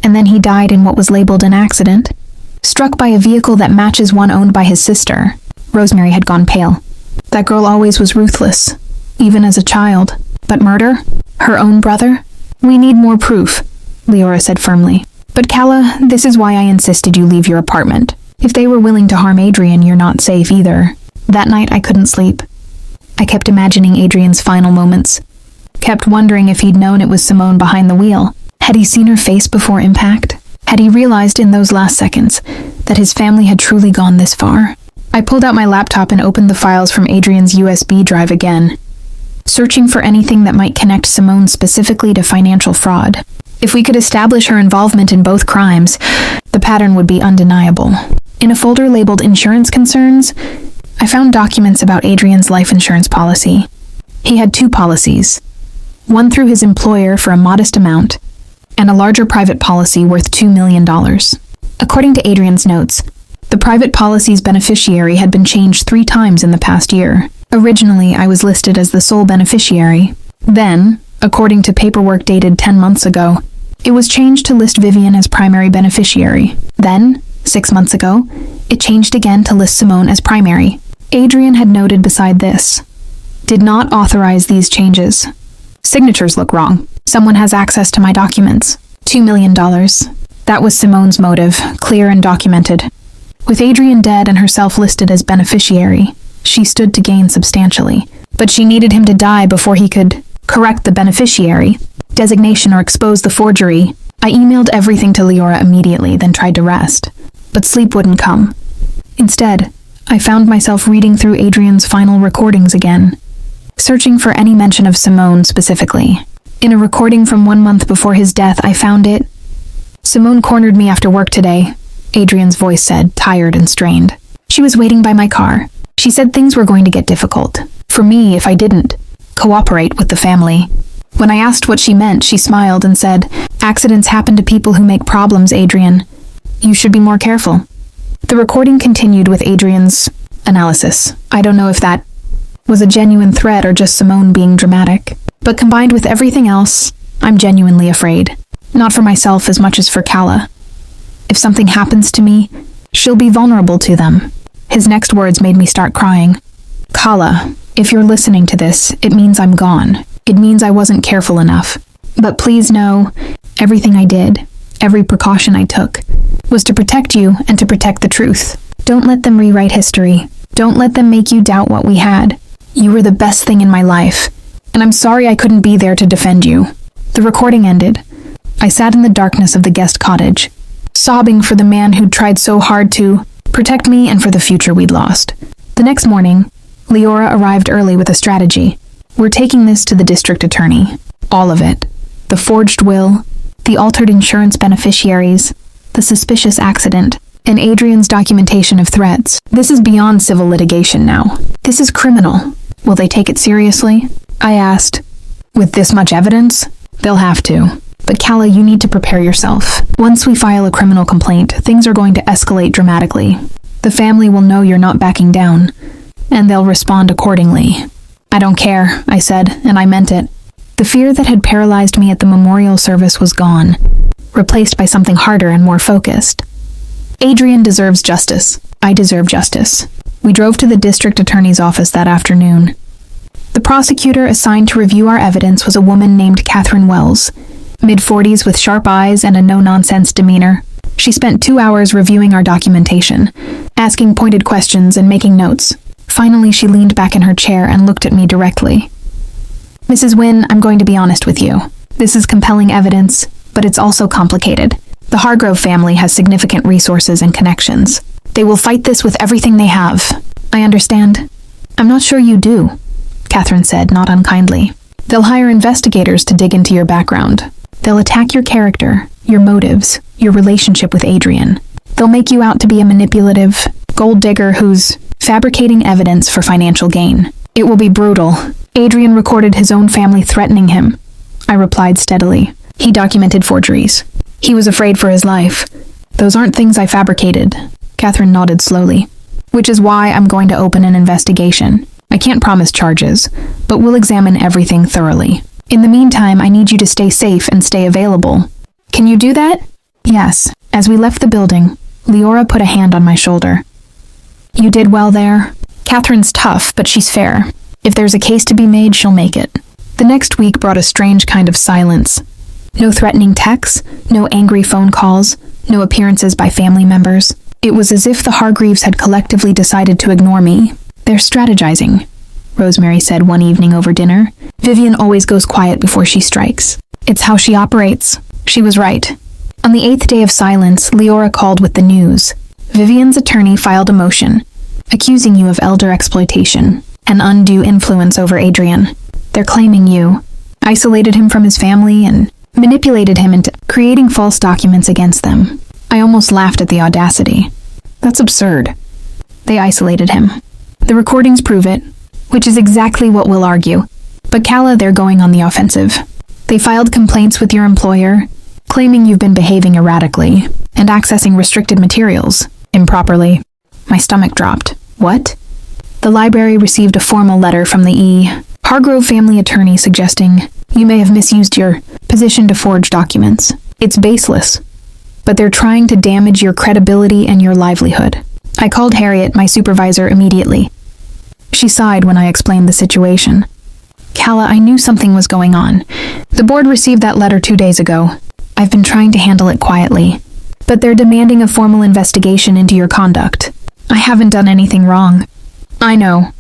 And then he died in what was labeled an accident, struck by a vehicle that matches one owned by his sister. Rosemary had gone pale. That girl always was ruthless, even as a child. But murder? Her own brother? We need more proof, Leora said firmly. But Calla, this is why I insisted you leave your apartment. If they were willing to harm Adrian, you're not safe either. That night I couldn't sleep. I kept imagining Adrian's final moments. Kept wondering if he'd known it was Simone behind the wheel. Had he seen her face before impact? Had he realized in those last seconds that his family had truly gone this far? I pulled out my laptop and opened the files from Adrian's USB drive again, searching for anything that might connect Simone specifically to financial fraud. If we could establish her involvement in both crimes, the pattern would be undeniable. In a folder labeled Insurance Concerns, I found documents about Adrian's life insurance policy. He had 2 policies, one through his employer for a modest amount, and a larger private policy worth $2 million. According to Adrian's notes, the private policy's beneficiary had been changed 3 times in the past year. Originally, I was listed as the sole beneficiary. Then, according to paperwork dated 10 months ago, it was changed to list Vivian as primary beneficiary. Then, 6 months ago, it changed again to list Simone as primary. Adrian had noted beside this, "Did not authorize these changes. Signatures look wrong. Someone has access to my documents. $2 million. That was Simone's motive, clear and documented. With Adrian dead and herself listed as beneficiary, she stood to gain substantially. But she needed him to die before he could correct the beneficiary, designation, or expose the forgery. I emailed everything to Leora immediately, then tried to rest. But sleep wouldn't come. Instead, I found myself reading through Adrian's final recordings again, searching for any mention of Simone specifically. In a recording from 1 month before his death, I found it. "Simone cornered me after work today," Adrian's voice said, tired and strained. "She was waiting by my car. She said things were going to get difficult. For me, if I didn't cooperate with the family. When I asked what she meant, she smiled and said, 'Accidents happen to people who make problems, Adrian. You should be more careful.'" The recording continued with Adrian's analysis. I don't know if that was a genuine threat or just Simone being dramatic. But combined with everything else, I'm genuinely afraid. Not for myself as much as for Calla. If something happens to me, she'll be vulnerable to them. His next words made me start crying. "Calla, if you're listening to this, it means I'm gone. It means I wasn't careful enough. But please know, everything I did, every precaution I took, was to protect you and to protect the truth. Don't let them rewrite history. Don't let them make you doubt what we had. You were the best thing in my life. And I'm sorry I couldn't be there to defend you." The recording ended. I sat in the darkness of the guest cottage, sobbing for the man who'd tried so hard to protect me and for the future we'd lost. The next morning, Leora arrived early with a strategy. "We're taking this to the district attorney. All of it. The forged will, the altered insurance beneficiaries, the suspicious accident, and Adrian's documentation of threats. This is beyond civil litigation now. This is criminal. Will they take it seriously?" I asked. "With this much evidence? They'll have to. But Calla, you need to prepare yourself. Once we file a criminal complaint, things are going to escalate dramatically. The family will know you're not backing down, and they'll respond accordingly." "I don't care," I said, and I meant it. The fear that had paralyzed me at the memorial service was gone, replaced by something harder and more focused. Adrian deserves justice. I deserve justice. We drove to the district attorney's office that afternoon. The prosecutor assigned to review our evidence was a woman named Catherine Wells, mid-40s with sharp eyes and a no-nonsense demeanor. She spent 2 hours reviewing our documentation, asking pointed questions and making notes. Finally, she leaned back in her chair and looked at me directly. "Mrs. Wynne, I'm going to be honest with you. This is compelling evidence, but it's also complicated. The Hargrove family has significant resources and connections. They will fight this with everything they have." "I understand." "I'm not sure you do," Catherine said, not unkindly. "They'll hire investigators to dig into your background. They'll attack your character, your motives, your relationship with Adrian. They'll make you out to be a manipulative gold digger who's fabricating evidence for financial gain. It will be brutal. Adrian recorded his own family threatening him," I replied steadily. "He documented forgeries. He was afraid for his life. Those aren't things I fabricated. Catherine nodded slowly. Which is why I'm going to open an investigation. I can't promise charges, but we'll examine everything thoroughly. In the meantime, I need you to stay safe and stay available. Can you do that? Yes. As we left the building, Leora put a hand on my shoulder. You did well there. Catherine's tough, but she's fair. If there's a case to be made, she'll make it. The next week brought a strange kind of silence. No threatening texts, no angry phone calls, no appearances by family members. It was as if the Hargreaves had collectively decided to ignore me. They're strategizing, Rosemary said one evening over dinner. Vivian always goes quiet before she strikes. It's how she operates. She was right. On the 8th day of silence, Leora called with the news. Vivian's attorney filed a motion, accusing you of elder exploitation and undue influence over Adrian. They're claiming you isolated him from his family and manipulated him into creating false documents against them. I almost laughed at the audacity. That's absurd. They isolated him. The recordings prove it, which is exactly what we'll argue. But Calla, they're going on the offensive. They filed complaints with your employer, claiming you've been behaving erratically and accessing restricted materials improperly. My stomach dropped. What? The library received a formal letter from the E. Hargrove family attorney suggesting you may have misused your position to forge documents. It's baseless, but they're trying to damage your credibility and your livelihood. I called Harriet, my supervisor, immediately. She sighed when I explained the situation. Calla, I knew something was going on. The board received that letter 2 days ago. I've been trying to handle it quietly, but they're demanding a formal investigation into your conduct. I haven't done anything wrong. I know,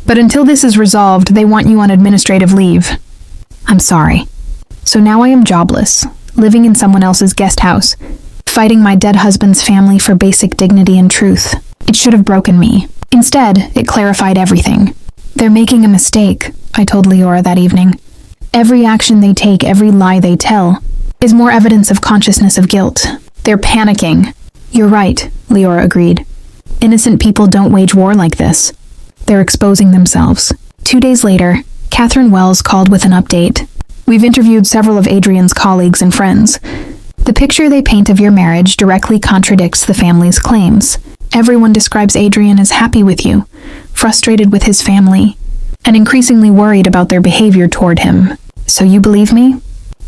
but until this is resolved, they want you on administrative leave. I'm sorry. So now I am jobless, living in someone else's guest house, fighting my dead husband's family for basic dignity and truth. It should have broken me. Instead, it clarified everything. They're making a mistake, I told Leora that evening. Every action they take, every lie they tell, is more evidence of consciousness of guilt. They're panicking. You're right, Leora agreed. Innocent people don't wage war like this. They're exposing themselves. 2 days later, Catherine Wells called with an update. We've interviewed several of Adrian's colleagues and friends. The picture they paint of your marriage directly contradicts the family's claims. Everyone describes Adrian as happy with you, frustrated with his family, and increasingly worried about their behavior toward him. So you believe me?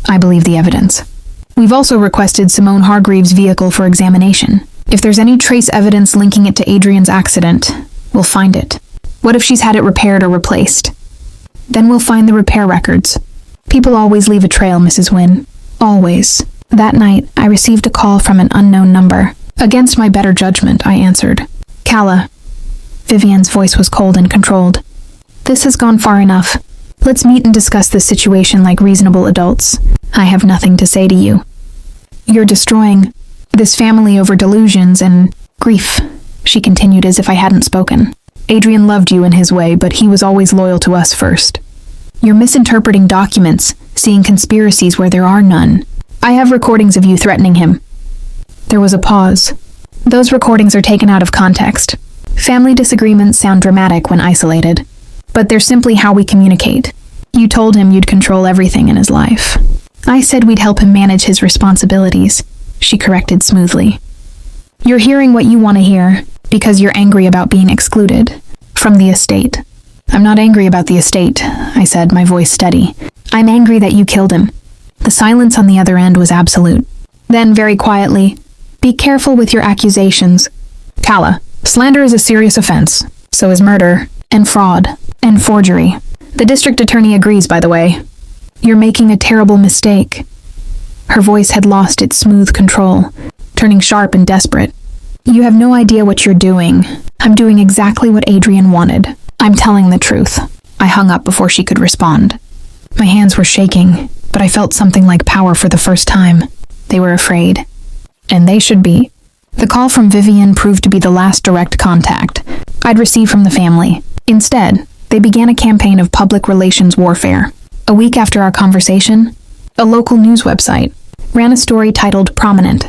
I believe the evidence. We've also requested Simone Hargreaves' vehicle for examination. If there's any trace evidence linking it to Adrian's accident, we'll find it. What if she's had it repaired or replaced? Then we'll find the repair records. People always leave a trail, Mrs. Wynne. Always. That night, I received a call from an unknown number. Against my better judgment, I answered. Calla. Vivian's voice was cold and controlled. This has gone far enough. Let's meet and discuss this situation like reasonable adults. I have nothing to say to you. You're destroying this family over delusions and grief, she continued as if I hadn't spoken. Adrian loved you in his way, but he was always loyal to us first. You're misinterpreting documents, seeing conspiracies where there are none. I have recordings of you threatening him. There was a pause. Those recordings are taken out of context. Family disagreements sound dramatic when isolated, but they're simply how we communicate. You told him you'd control everything in his life. I said we'd help him manage his responsibilities, she corrected smoothly. You're hearing what you want to hear because you're angry about being excluded from the estate. I'm not angry about the estate, I said, my voice steady. I'm angry that you killed him. The silence on the other end was absolute. Then, very quietly, be careful with your accusations. Calla, slander is a serious offense. So is murder, and fraud, and forgery. The district attorney agrees, by the way. You're making a terrible mistake. Her voice had lost its smooth control, turning sharp and desperate. You have no idea what you're doing. I'm doing exactly what Adrian wanted. I'm telling the truth. I hung up before she could respond. My hands were shaking, but I felt something like power for the first time. They were afraid. And they should be. The call from Vivian proved to be the last direct contact I'd received from the family. Instead, they began a campaign of public relations warfare. A week after our conversation, a local news website ran a story titled Prominent: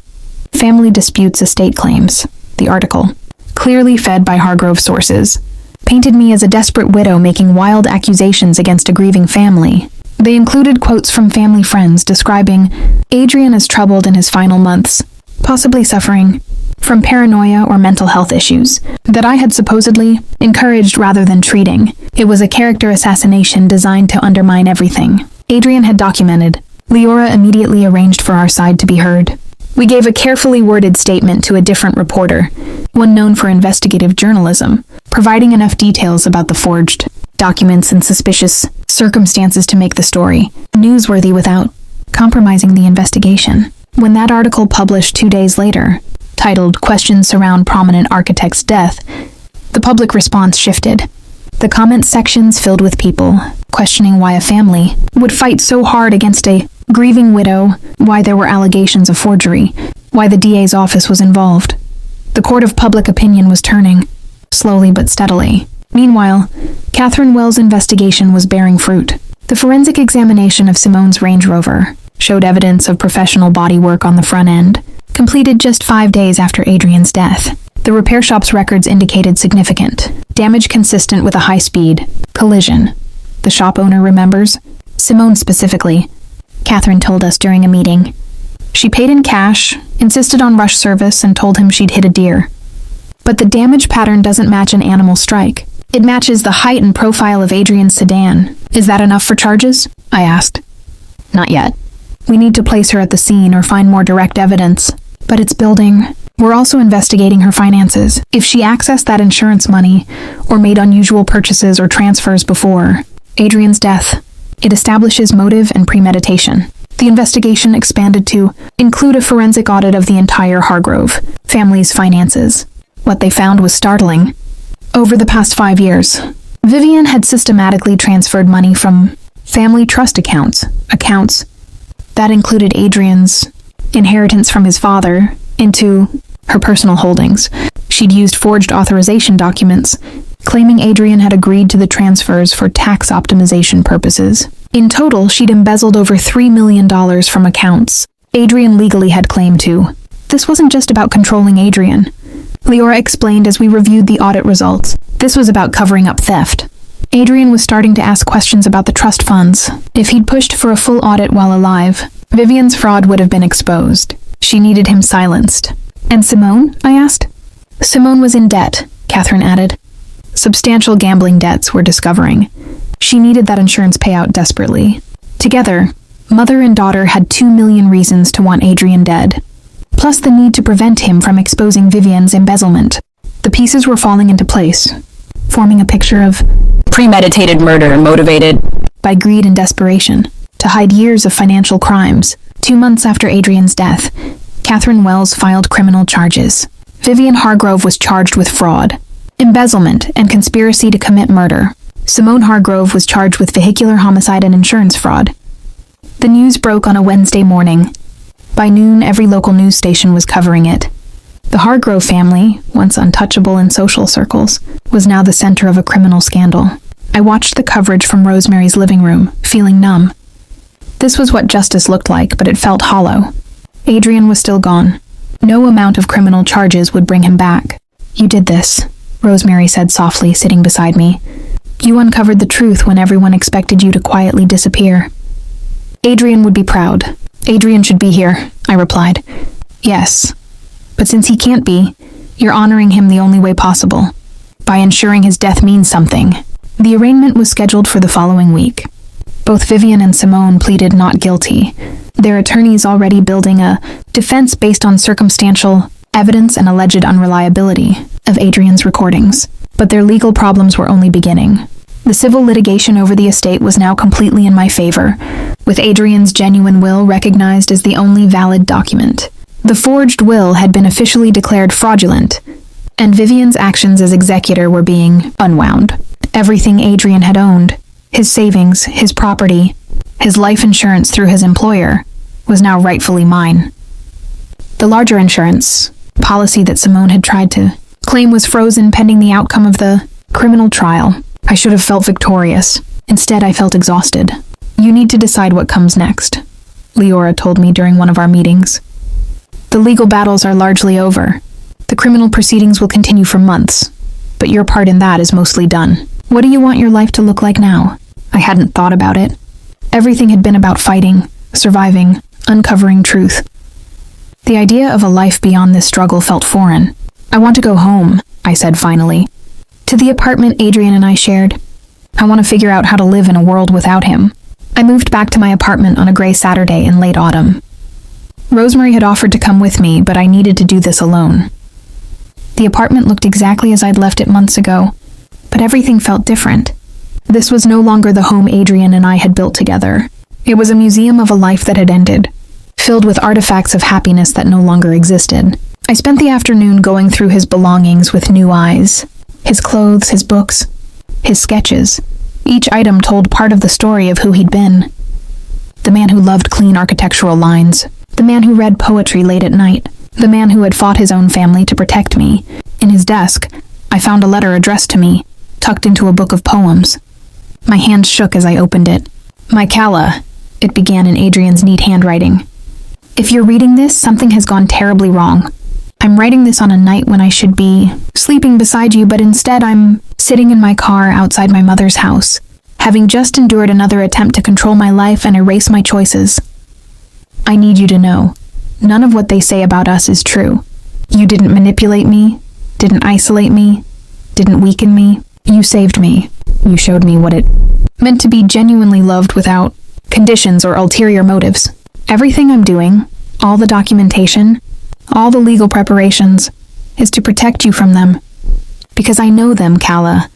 Family Disputes Estate Claims. The article, clearly fed by Hargrove sources, painted me as a desperate widow making wild accusations against a grieving family. They included quotes from family friends describing Adrian as troubled in his final months, possibly suffering from paranoia or mental health issues, that I had supposedly encouraged rather than treating. It was a character assassination designed to undermine everything Adrian had documented. Leora immediately arranged for our side to be heard. We gave a carefully worded statement to a different reporter, one known for investigative journalism, providing enough details about the forged documents and suspicious circumstances to make the story newsworthy without compromising the investigation. When that article published 2 days later, titled "Questions Surround Prominent Architect's Death," the public response shifted. The comment sections filled with people questioning why a family would fight so hard against a grieving widow, why there were allegations of forgery, why the DA's office was involved. The court of public opinion was turning, slowly but steadily. Meanwhile, Catherine Wells' investigation was bearing fruit. The forensic examination of Simone's Range Rover showed evidence of professional bodywork on the front end, completed just 5 days after Adrian's death. The repair shop's records indicated significant damage consistent with a high-speed collision. The shop owner remembers, Simone specifically, Catherine told us during a meeting. She paid in cash, insisted on rush service, and told him she'd hit a deer. But the damage pattern doesn't match an animal strike. It matches the height and profile of Adrian's sedan. Is that enough for charges? I asked. Not yet. We need to place her at the scene or find more direct evidence. But it's building. We're also investigating her finances. If she accessed that insurance money, or made unusual purchases or transfers before Adrian's death, it establishes motive and premeditation. The investigation expanded to include a forensic audit of the entire Hargrove family's finances. What they found was startling. Over the past 5 years, Vivian had systematically transferred money from family trust accounts that included Adrian's inheritance from his father, into her personal holdings. She'd used forged authorization documents, claiming Adrian had agreed to the transfers for tax optimization purposes. In total, she'd embezzled over $3 million from accounts Adrian legally had claim to. This wasn't just about controlling Adrian. Leora explained as we reviewed the audit results. This was about covering up theft. Adrian was starting to ask questions about the trust funds. If he'd pushed for a full audit while alive, Vivian's fraud would have been exposed. She needed him silenced. And Simone? I asked. Simone was in debt, Catherine added. Substantial gambling debts we're discovering. She needed that insurance payout desperately. Together, mother and daughter had 2 million reasons to want Adrian dead, plus the need to prevent him from exposing Vivian's embezzlement. The pieces were falling into place, forming a picture of premeditated murder motivated by greed and desperation to hide years of financial crimes. 2 months after Adrian's death, Catherine Wells filed criminal charges. Vivian Hargrove was charged with fraud, embezzlement, and conspiracy to commit murder. Simone Hargrove was charged with vehicular homicide and insurance fraud. The news broke on a Wednesday morning. By noon, every local news station was covering it. The Hargrove family, once untouchable in social circles, was now the center of a criminal scandal. I watched the coverage from Rosemary's living room, feeling numb. This was what justice looked like, but it felt hollow. Adrian was still gone. No amount of criminal charges would bring him back. You did this, Rosemary said softly, sitting beside me. You uncovered the truth when everyone expected you to quietly disappear. Adrian would be proud. Adrian should be here, I replied. Yes, but since he can't be, you're honoring him the only way possible, by ensuring his death means something. The arraignment was scheduled for the following week. Both Vivian and Simone pleaded not guilty, their attorneys already building a defense based on circumstantial evidence and alleged unreliability of Adrian's recordings. But their legal problems were only beginning. The civil litigation over the estate was now completely in my favor, with Adrian's genuine will recognized as the only valid document. The forged will had been officially declared fraudulent, and Vivian's actions as executor were being unwound. Everything Adrian had owned, his savings, his property, his life insurance through his employer, was now rightfully mine. The larger insurance policy that Simone had tried to claim was frozen pending the outcome of the criminal trial. I should have felt victorious. Instead, I felt exhausted. You need to decide what comes next, Leora told me during one of our meetings. The legal battles are largely over. The criminal proceedings will continue for months, but your part in that is mostly done. What do you want your life to look like now? I hadn't thought about it. Everything had been about fighting, surviving, uncovering truth. The idea of a life beyond this struggle felt foreign. "I want to go home," I said finally. "To the apartment Adrian and I shared. I want to figure out how to live in a world without him." I moved back to my apartment on a gray Saturday in late autumn. Rosemary had offered to come with me, but I needed to do this alone. The apartment looked exactly as I'd left it months ago, but everything felt different. This was no longer the home Adrian and I had built together. It was a museum of a life that had ended, filled with artifacts of happiness that no longer existed. I spent the afternoon going through his belongings with new eyes. His clothes, his books, his sketches. Each item told part of the story of who he'd been. The man who loved clean architectural lines. The man who read poetry late at night. The man who had fought his own family to protect me. In his desk, I found a letter addressed to me, tucked into a book of poems. My hands shook as I opened it. "My Calla," it began in Adrian's neat handwriting. "If you're reading this, something has gone terribly wrong. I'm writing this on a night when I should be sleeping beside you, but instead I'm sitting in my car outside my mother's house, having just endured another attempt to control my life and erase my choices. I need you to know, none of what they say about us is true. You didn't manipulate me, didn't isolate me, didn't weaken me. You saved me. You showed me what it meant to be genuinely loved without conditions or ulterior motives. Everything I'm doing, all the documentation, all the legal preparations, is to protect you from them. Because I know them, Calla.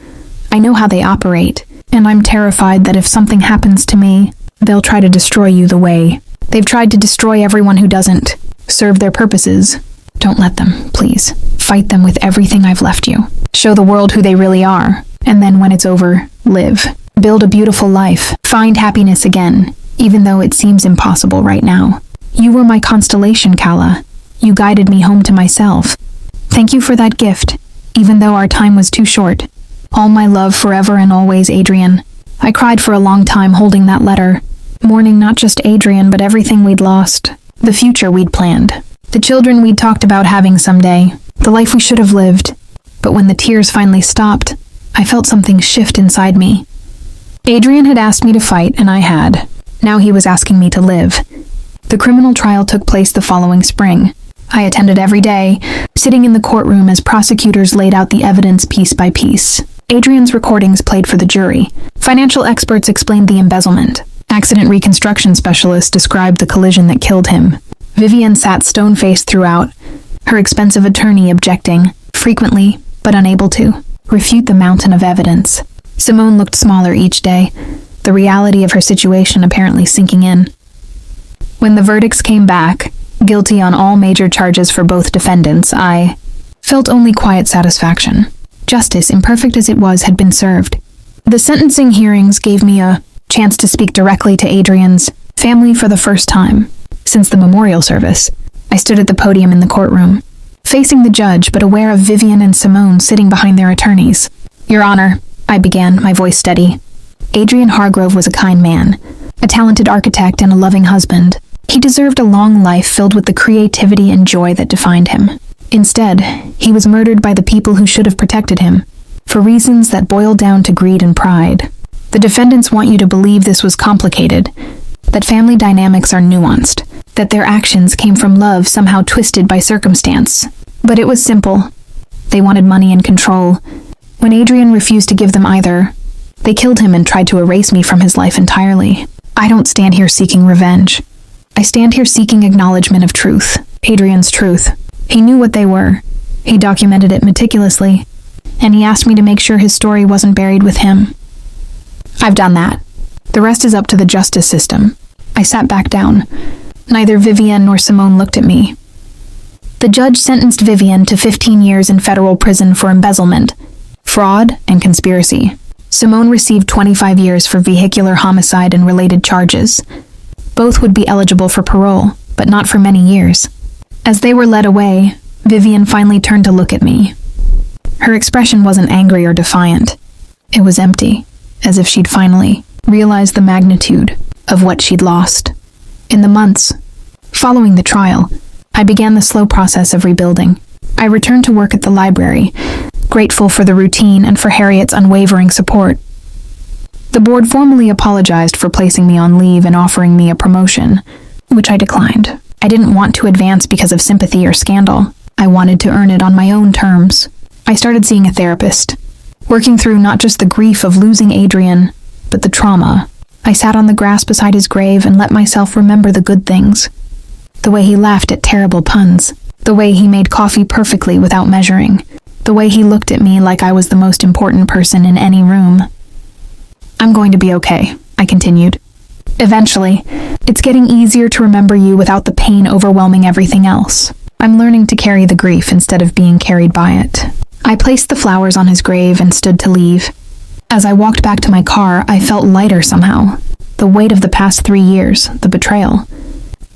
I know how they operate, and I'm terrified that if something happens to me, they'll try to destroy you the way they've tried to destroy everyone who doesn't serve their purposes. Don't let them, please. Fight them with everything I've left you. Show the world who they really are, and then when it's over, live. Build a beautiful life. Find happiness again, even though it seems impossible right now. You were my constellation, Calla. You guided me home to myself. Thank you for that gift, even though our time was too short. All my love forever and always, Adrian." I cried for a long time holding that letter, mourning not just Adrian but everything we'd lost, the future we'd planned, the children we'd talked about having someday, the life we should have lived. But when the tears finally stopped, I felt something shift inside me. Adrian had asked me to fight, and I had. Now he was asking me to live. The criminal trial took place the following spring. I attended every day, sitting in the courtroom as prosecutors laid out the evidence piece by piece. Adrian's recordings played for the jury. Financial experts explained the embezzlement. Accident reconstruction specialists described the collision that killed him. Vivienne sat stone-faced throughout, her expensive attorney objecting, frequently, but unable to, refute the mountain of evidence. Simone looked smaller each day, the reality of her situation apparently sinking in. When the verdicts came back, guilty on all major charges for both defendants, I felt only quiet satisfaction. Justice, imperfect as it was, had been served. The sentencing hearings gave me a chance to speak directly to Adrian's family for the first time. Since the memorial service, I stood at the podium in the courtroom, facing the judge but aware of Vivienne and Simone sitting behind their attorneys. "Your Honor," I began, my voice steady. Adrian Hargrove was a kind man, a talented architect and a loving husband. He deserved a long life filled with the creativity and joy that defined him. Instead, he was murdered by the people who should have protected him, for reasons that boiled down to greed and pride. The defendants want you to believe this was complicated, that family dynamics are nuanced, that their actions came from love somehow twisted by circumstance. But it was simple. They wanted money and control. When Adrian refused to give them either, they killed him and tried to erase me from his life entirely. I don't stand here seeking revenge. I stand here seeking acknowledgement of truth, Adrian's truth. He knew what they were. He documented it meticulously, and he asked me to make sure his story wasn't buried with him. I've done that. The rest is up to the justice system. I sat back down. Neither Vivienne nor Simone looked at me. The judge sentenced Vivienne to 15 years in federal prison for embezzlement, fraud, and conspiracy. Simone received 25 years for vehicular homicide and related charges. Both would be eligible for parole, but not for many years. As they were led away, Vivienne finally turned to look at me. Her expression wasn't angry or defiant. It was empty, as if she'd finally realized the magnitude of what she'd lost. In the months following the trial, I began the slow process of rebuilding. I returned to work at the library, grateful for the routine and for Harriet's unwavering support. The board formally apologized for placing me on leave and offering me a promotion, which I declined. I didn't want to advance because of sympathy or scandal. I wanted to earn it on my own terms. I started seeing a therapist, working through not just the grief of losing Adrian, but the trauma. I sat on the grass beside his grave and let myself remember the good things. The way he laughed at terrible puns. The way he made coffee perfectly without measuring. The way he looked at me like I was the most important person in any room. I'm going to be okay, I continued. Eventually, it's getting easier to remember you without the pain overwhelming everything else. I'm learning to carry the grief instead of being carried by it. I placed the flowers on his grave and stood to leave. As I walked back to my car, I felt lighter somehow. The weight of the past 3 years, the betrayal,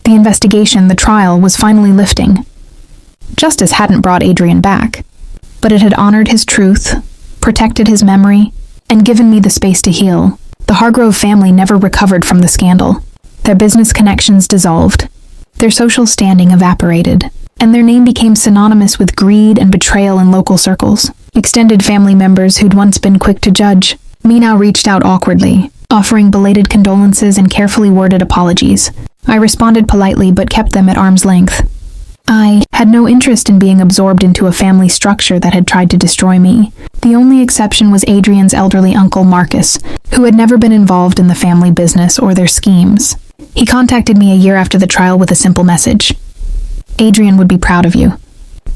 the investigation, the trial was finally lifting. Justice hadn't brought Adrian back, but it had honored his truth, protected his memory, and given me the space to heal. The Hargrove family never recovered from the scandal. Their business connections dissolved. Their social standing evaporated, and their name became synonymous with greed and betrayal in local circles. Extended family members who'd once been quick to judge me now reached out awkwardly, offering belated condolences and carefully worded apologies. I responded politely but kept them at arm's length. I had no interest in being absorbed into a family structure that had tried to destroy me. The only exception was Adrian's elderly uncle Marcus, who had never been involved in the family business or their schemes. He contacted me a year after the trial with a simple message. Adrian would be proud of you.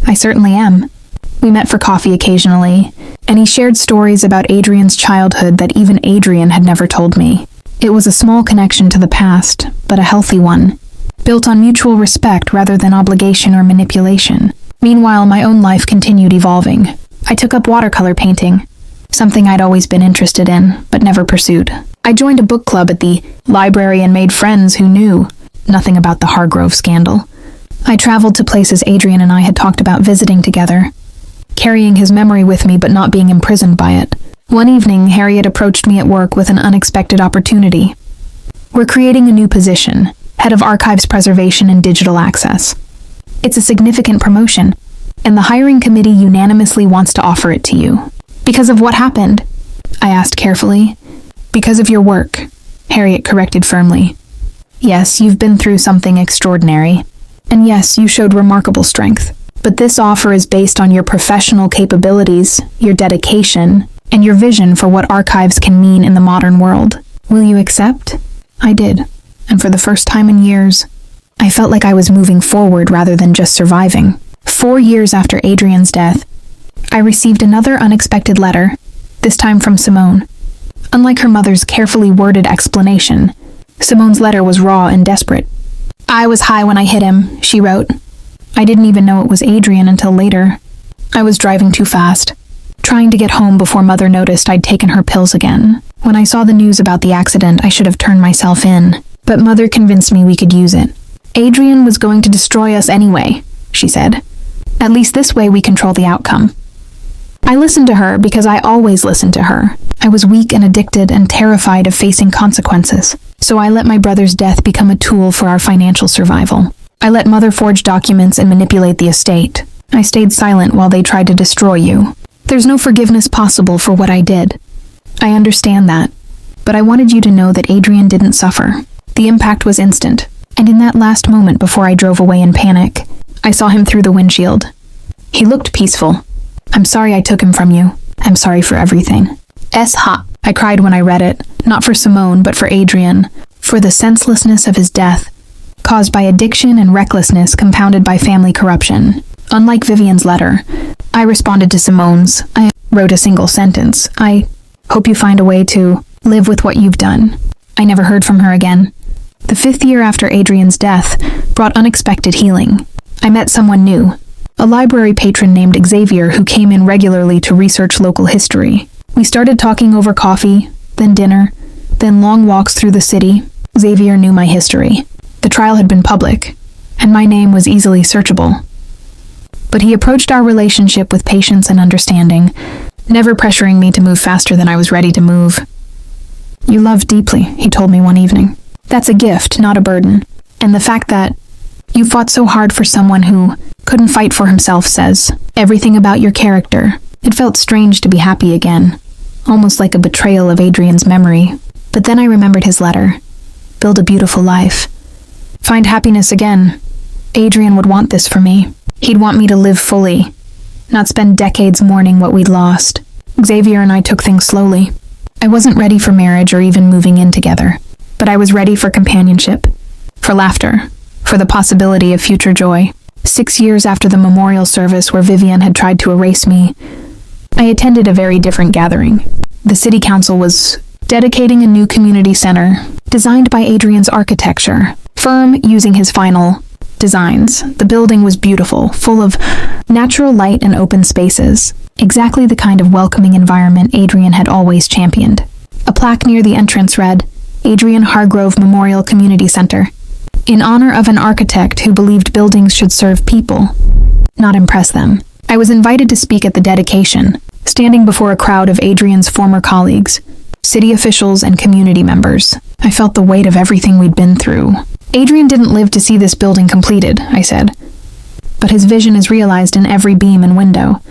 I certainly am. We met for coffee occasionally, and he shared stories about Adrian's childhood that even Adrian had never told me. It was a small connection to the past, but a healthy one, built on mutual respect rather than obligation or manipulation. Meanwhile, my own life continued evolving. I took up watercolor painting, something I'd always been interested in, but never pursued. I joined a book club at the library and made friends who knew nothing about the Hargrove scandal. I traveled to places Adrian and I had talked about visiting together, carrying his memory with me but not being imprisoned by it. One evening, Harriet approached me at work with an unexpected opportunity. We're creating a new position, Head of Archives Preservation and Digital Access. It's a significant promotion, and the hiring committee unanimously wants to offer it to you. Because of what happened? I asked carefully. Because of your work, Harriet corrected firmly. Yes, you've been through something extraordinary. And yes, you showed remarkable strength. But this offer is based on your professional capabilities, your dedication, and your vision for what archives can mean in the modern world. Will you accept? I did, and for the first time in years, I felt like I was moving forward rather than just surviving. 4 years after Adrian's death, I received another unexpected letter, this time from Simone. Unlike her mother's carefully worded explanation, Simone's letter was raw and desperate. I was high when I hit him, she wrote. I didn't even know it was Adrian until later. I was driving too fast, trying to get home before Mother noticed I'd taken her pills again. When I saw the news about the accident, I should have turned myself in, but Mother convinced me we could use it. Adrian was going to destroy us anyway, she said. At least this way we control the outcome. I listened to her because I always listened to her. I was weak and addicted and terrified of facing consequences, so I let my brother's death become a tool for our financial survival. I let Mother forge documents and manipulate the estate. I stayed silent while they tried to destroy you. There's no forgiveness possible for what I did. I understand that, but I wanted you to know that Adrian didn't suffer. The impact was instant, and in that last moment before I drove away in panic, I saw him through the windshield. He looked peaceful. I'm sorry I took him from you. I'm sorry for everything. I cried when I read it, not for Simone, but for Adrian, for the senselessness of his death, caused by addiction and recklessness compounded by family corruption. Unlike Vivian's letter, I responded to Simone's. I wrote a single sentence. I hope you find a way to live with what you've done. I never heard from her again. The 5th year after Adrian's death brought unexpected healing. I met someone new, a library patron named Xavier who came in regularly to research local history. We started talking over coffee, then dinner, then long walks through the city. Xavier knew my history. The trial had been public, and my name was easily searchable. But he approached our relationship with patience and understanding, never pressuring me to move faster than I was ready to move. You love deeply, he told me one evening. That's a gift, not a burden. And the fact that you fought so hard for someone who couldn't fight for himself says everything about your character. It felt strange to be happy again, almost like a betrayal of Adrian's memory. But then I remembered his letter. Build a beautiful life. Find happiness again. Adrian would want this for me. He'd want me to live fully, not spend decades mourning what we'd lost. Xavier and I took things slowly. I wasn't ready for marriage or even moving in together, but I was ready for companionship, for laughter, for the possibility of future joy. 6 years after the memorial service where Vivian had tried to erase me, I attended a very different gathering. The city council was dedicating a new community center, designed by Adrian's architecture, firm using his final designs. The building was beautiful, full of natural light and open spaces, exactly the kind of welcoming environment Adrian had always championed. A plaque near the entrance read, Adrian Hargrove Memorial Community Center, in honor of an architect who believed buildings should serve people, not impress them. I was invited to speak at the dedication, standing before a crowd of Adrian's former colleagues, city officials, and community members. I felt the weight of everything we'd been through. Adrian didn't live to see this building completed, I said, but his vision is realized in every beam and window.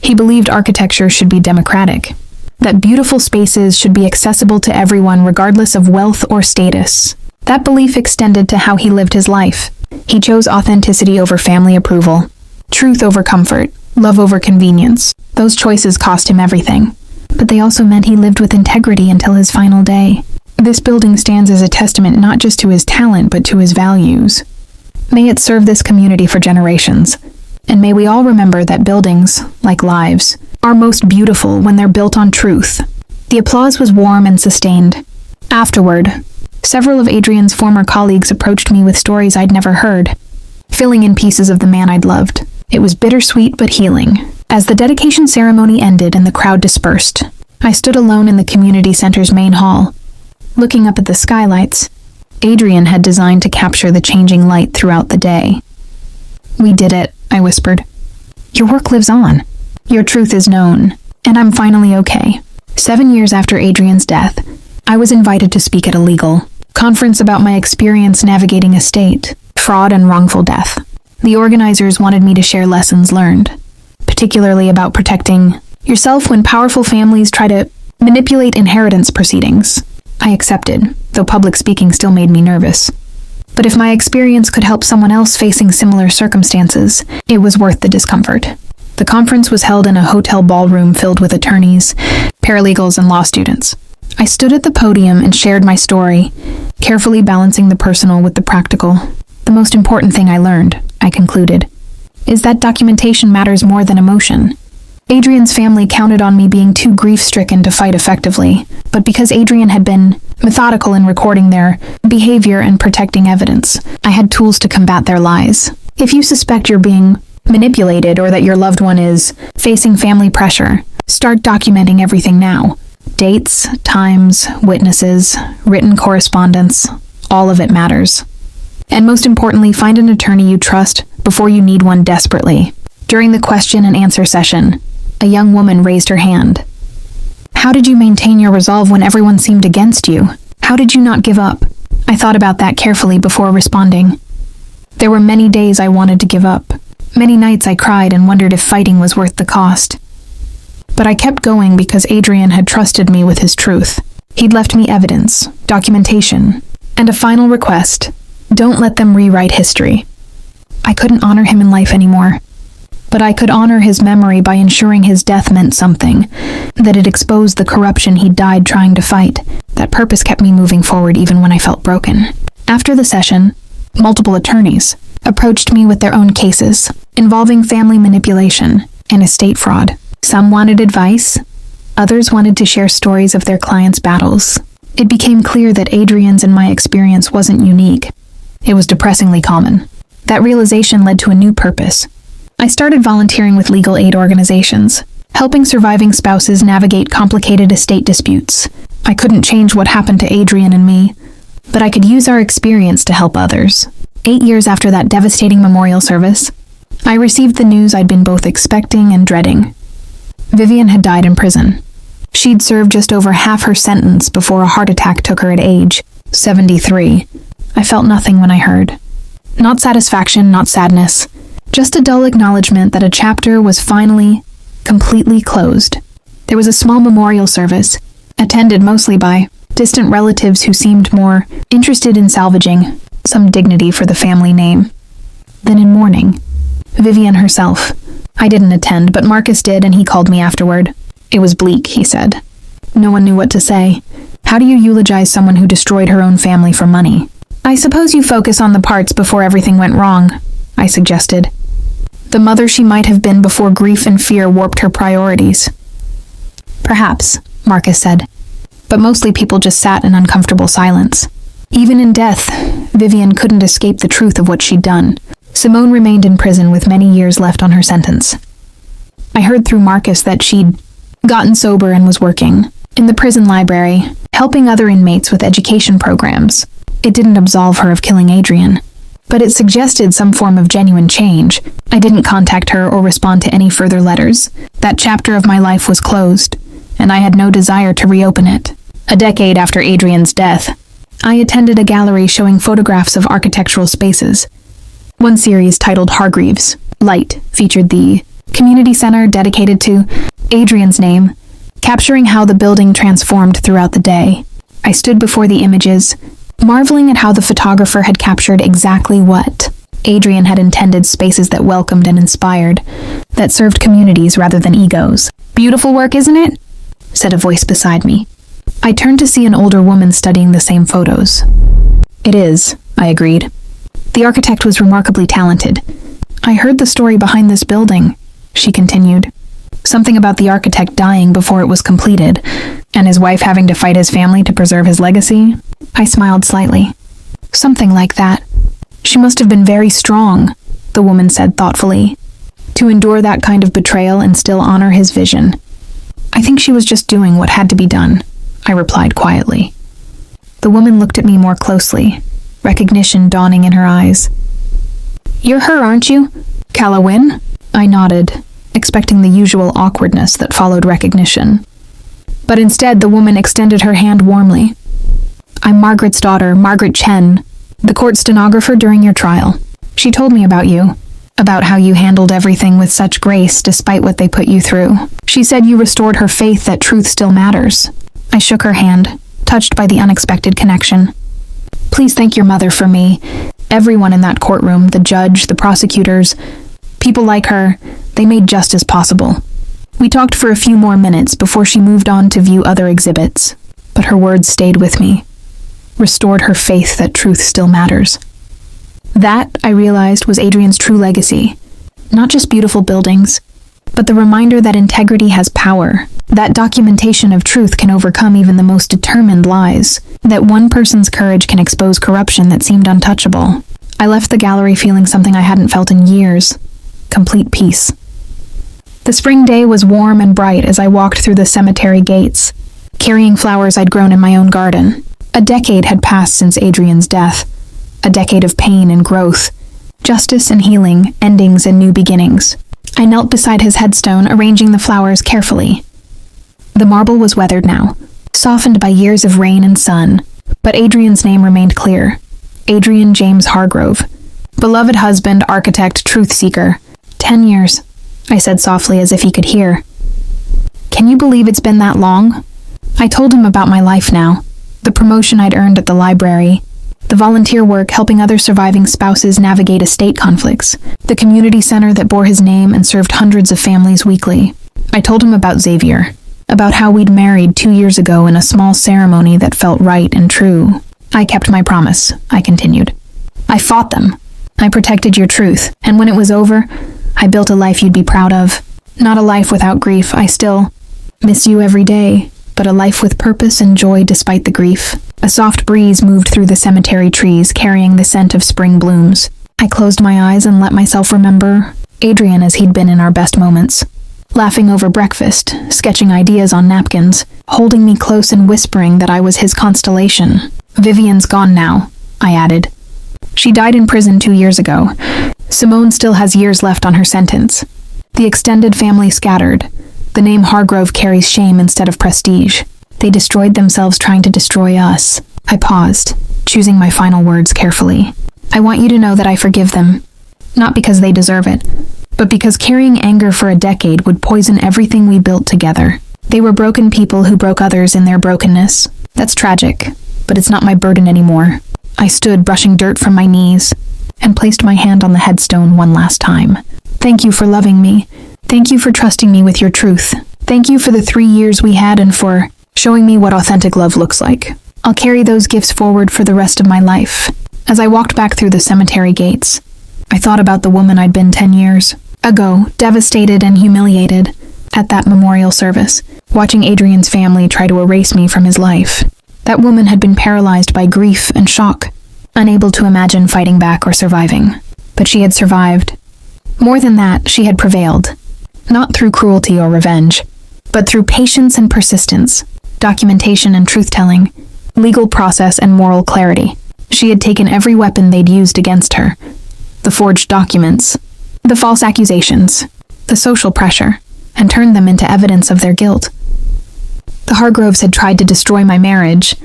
He believed architecture should be democratic, that beautiful spaces should be accessible to everyone regardless of wealth or status. That belief extended to how he lived his life. He chose authenticity over family approval, truth over comfort, love over convenience. Those choices cost him everything, but they also meant he lived with integrity until his final day. This building stands as a testament not just to his talent, but to his values. May it serve this community for generations, and may we all remember that buildings, like lives, are most beautiful when they're built on truth. The applause was warm and sustained. Afterward, several of Adrian's former colleagues approached me with stories I'd never heard, filling in pieces of the man I'd loved. It was bittersweet but healing. As the dedication ceremony ended and the crowd dispersed, I stood alone in the community center's main hall, looking up at the skylights Adrian had designed to capture the changing light throughout the day. "We did it," I whispered. "Your work lives on. Your truth is known, and I'm finally okay." 7 years after Adrian's death, I was invited to speak at a legal conference about my experience navigating estate, fraud, and wrongful death. The organizers wanted me to share lessons learned, particularly about protecting yourself when powerful families try to manipulate inheritance proceedings. I accepted, though public speaking still made me nervous. But if my experience could help someone else facing similar circumstances, it was worth the discomfort. The conference was held in a hotel ballroom filled with attorneys, paralegals, and law students. I stood at the podium and shared my story, carefully balancing the personal with the practical. The most important thing I learned, I concluded, is that documentation matters more than emotion. Adrian's family counted on me being too grief-stricken to fight effectively, but because Adrian had been methodical in recording their behavior and protecting evidence, I had tools to combat their lies. If you suspect you're being manipulated or that your loved one is facing family pressure, start documenting everything now. Dates, times, witnesses, written correspondence, all of it matters. And most importantly, find an attorney you trust before you need one desperately. During the question and answer session, a young woman raised her hand. "How did you maintain your resolve when everyone seemed against you? How did you not give up?" I thought about that carefully before responding. There were many days I wanted to give up. Many nights I cried and wondered if fighting was worth the cost. But I kept going because Adrian had trusted me with his truth. He'd left me evidence, documentation, and a final request: don't let them rewrite history. I couldn't honor him in life anymore, but I could honor his memory by ensuring his death meant something, that it exposed the corruption he died trying to fight. That purpose kept me moving forward even when I felt broken. After the session, multiple attorneys approached me with their own cases, involving family manipulation and estate fraud. Some wanted advice, others wanted to share stories of their clients' battles. It became clear that Adrian's and my experience wasn't unique. It was depressingly common. That realization led to a new purpose. I started volunteering with legal aid organizations, helping surviving spouses navigate complicated estate disputes. I couldn't change what happened to Adrian and me, but I could use our experience to help others. 8 years after that devastating memorial service, I received the news I'd been both expecting and dreading. Vivian had died in prison. She'd served just over half her sentence before a heart attack took her at age 73. I felt nothing when I heard. Not satisfaction, not sadness, just a dull acknowledgement that a chapter was finally, completely closed. There was a small memorial service, attended mostly by distant relatives who seemed more interested in salvaging some dignity for the family name. then in mourning. Vivian herself. I didn't attend, but Marcus did, and he called me afterward. It was bleak, he said. No one knew what to say. How do you eulogize someone who destroyed her own family for money? I suppose you focus on the parts before everything went wrong, I suggested. The mother she might have been before grief and fear warped her priorities. Perhaps, Marcus said, but mostly people just sat in uncomfortable silence. Even in death, Vivian couldn't escape the truth of what she'd done. Simone remained in prison with many years left on her sentence. I heard through Marcus that she'd gotten sober and was working in the prison library, helping other inmates with education programs. It didn't absolve her of killing Adrian, but it suggested some form of genuine change. I didn't contact her or respond to any further letters. That chapter of my life was closed, and I had no desire to reopen it. A decade after Adrian's death, I attended a gallery showing photographs of architectural spaces. One series, titled Hargreaves Light, featured the community center dedicated to Adrian's name, capturing how the building transformed throughout the day. I stood before the images, marveling at how the photographer had captured exactly what Adrian had intended: spaces that welcomed and inspired, that served communities rather than egos. Beautiful work, isn't it? Said a voice beside me. I turned to see an older woman studying the same photos. It is, I agreed. The architect was remarkably talented. I heard the story behind this building, she continued. Something about the architect dying before it was completed, and his wife having to fight his family to preserve his legacy. I smiled slightly. Something like that. She must have been very strong, the woman said thoughtfully, to endure that kind of betrayal and still honor his vision. I think she was just doing what had to be done, I replied quietly. The woman looked at me more closely, recognition dawning in her eyes. You're her, aren't you? Calla Wynne? I nodded, expecting the usual awkwardness that followed recognition. But instead, the woman extended her hand warmly. I'm Margaret's daughter, Margaret Chen, the court stenographer during your trial. She told me about you, about how you handled everything with such grace despite what they put you through. She said you restored her faith that truth still matters. I shook her hand, touched by the unexpected connection. Please thank your mother for me. Everyone in that courtroom, the judge, the prosecutors, people like her, they made justice possible. We talked for a few more minutes before she moved on to view other exhibits, but her words stayed with me. Restored her faith that truth still matters. That, I realized, was Adrian's true legacy. Not just beautiful buildings, but the reminder that integrity has power, that documentation of truth can overcome even the most determined lies, that one person's courage can expose corruption that seemed untouchable. I left the gallery feeling something I hadn't felt in years: complete peace. The spring day was warm and bright as I walked through the cemetery gates, carrying flowers I'd grown in my own garden. A decade had passed since Adrian's death, a decade of pain and growth, justice and healing, endings and new beginnings. I knelt beside his headstone, arranging the flowers carefully. The marble was weathered now, softened by years of rain and sun, but Adrian's name remained clear. Adrian James Hargrove. Beloved husband, architect, truth seeker. 10 years, I said softly as if he could hear. Can you believe it's been that long? I told him about my life now, the promotion I'd earned at the library, the volunteer work helping other surviving spouses navigate estate conflicts, the community center that bore his name and served hundreds of families weekly. I told him about Xavier, about how we'd married 2 years ago in a small ceremony that felt right and true. I kept my promise, I continued. I fought them. I protected your truth, and when it was over, I built a life you'd be proud of. Not a life without grief. I still miss you every day, but a life with purpose and joy despite the grief. A soft breeze moved through the cemetery trees, carrying the scent of spring blooms. I closed my eyes and let myself remember Adrian as he'd been in our best moments. Laughing over breakfast, sketching ideas on napkins, holding me close and whispering that I was his constellation. Vivian's gone now, I added. She died in prison 2 years ago. Simone still has years left on her sentence. The extended family scattered. The name Hargrove carries shame instead of prestige. They destroyed themselves trying to destroy us. I paused, choosing my final words carefully. I want you to know that I forgive them. Not because they deserve it, but because carrying anger for a decade would poison everything we built together. They were broken people who broke others in their brokenness. That's tragic, but it's not my burden anymore. I stood, brushing dirt from my knees. and placed my hand on the headstone one last time. Thank you for loving me. Thank you for trusting me with your truth. Thank you for the 3 years we had and for showing me what authentic love looks like. I'll carry those gifts forward for the rest of my life. As I walked back through the cemetery gates, I thought about the woman I'd been 10 years ago, devastated and humiliated at that memorial service, watching Adrian's family try to erase me from his life. That woman had been paralyzed by grief and shock, unable to imagine fighting back or surviving. But she had survived. More than that, she had prevailed. Not through cruelty or revenge, but through patience and persistence, documentation and truth-telling, legal process and moral clarity. She had taken every weapon they'd used against her. The forged documents, the false accusations, the social pressure, and turned them into evidence of their guilt. The Hargroves had tried to destroy my marriage,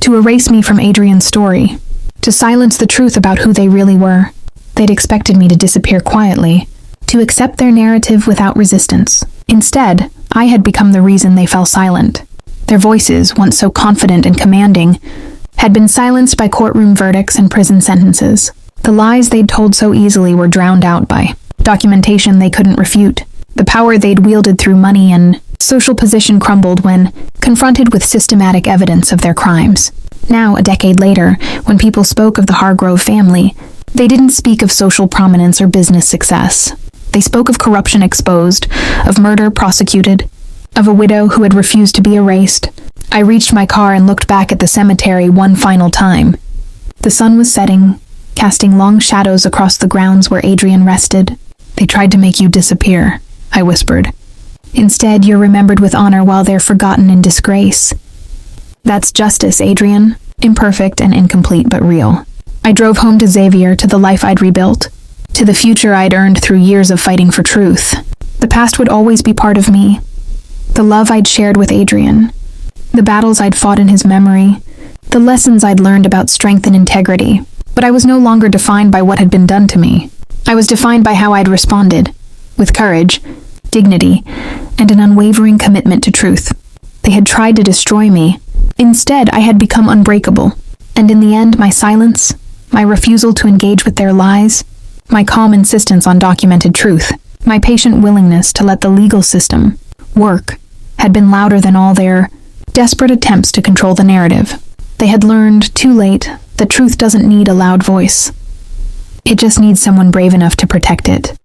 to erase me from Adrian's story, to silence the truth about who they really were. They'd expected me to disappear quietly, to accept their narrative without resistance. Instead, I had become the reason they fell silent. Their voices, once so confident and commanding, had been silenced by courtroom verdicts and prison sentences. The lies they'd told so easily were drowned out by documentation they couldn't refute. The power they'd wielded through money and social position crumbled when confronted with systematic evidence of their crimes. Now, a decade later, when people spoke of the Hargrove family, they didn't speak of social prominence or business success. They spoke of corruption exposed, of murder prosecuted, of a widow who had refused to be erased. I reached my car and looked back at the cemetery one final time. The sun was setting, casting long shadows across the grounds where Adrian rested. They tried to make you disappear, I whispered. Instead, you're remembered with honor while they're forgotten in disgrace. That's justice, Adrian. Imperfect and incomplete, but real. I drove home to Xavier, to the life I'd rebuilt, to the future I'd earned through years of fighting for truth. The past would always be part of me. The love I'd shared with Adrian. The battles I'd fought in his memory. The lessons I'd learned about strength and integrity. But I was no longer defined by what had been done to me. I was defined by how I'd responded, with courage, dignity, and an unwavering commitment to truth. They had tried to destroy me. Instead, I had become unbreakable. And in the end, my silence, my refusal to engage with their lies, my calm insistence on documented truth, my patient willingness to let the legal system work, had been louder than all their desperate attempts to control the narrative. They had learned, too late, that truth doesn't need a loud voice. It just needs someone brave enough to protect it.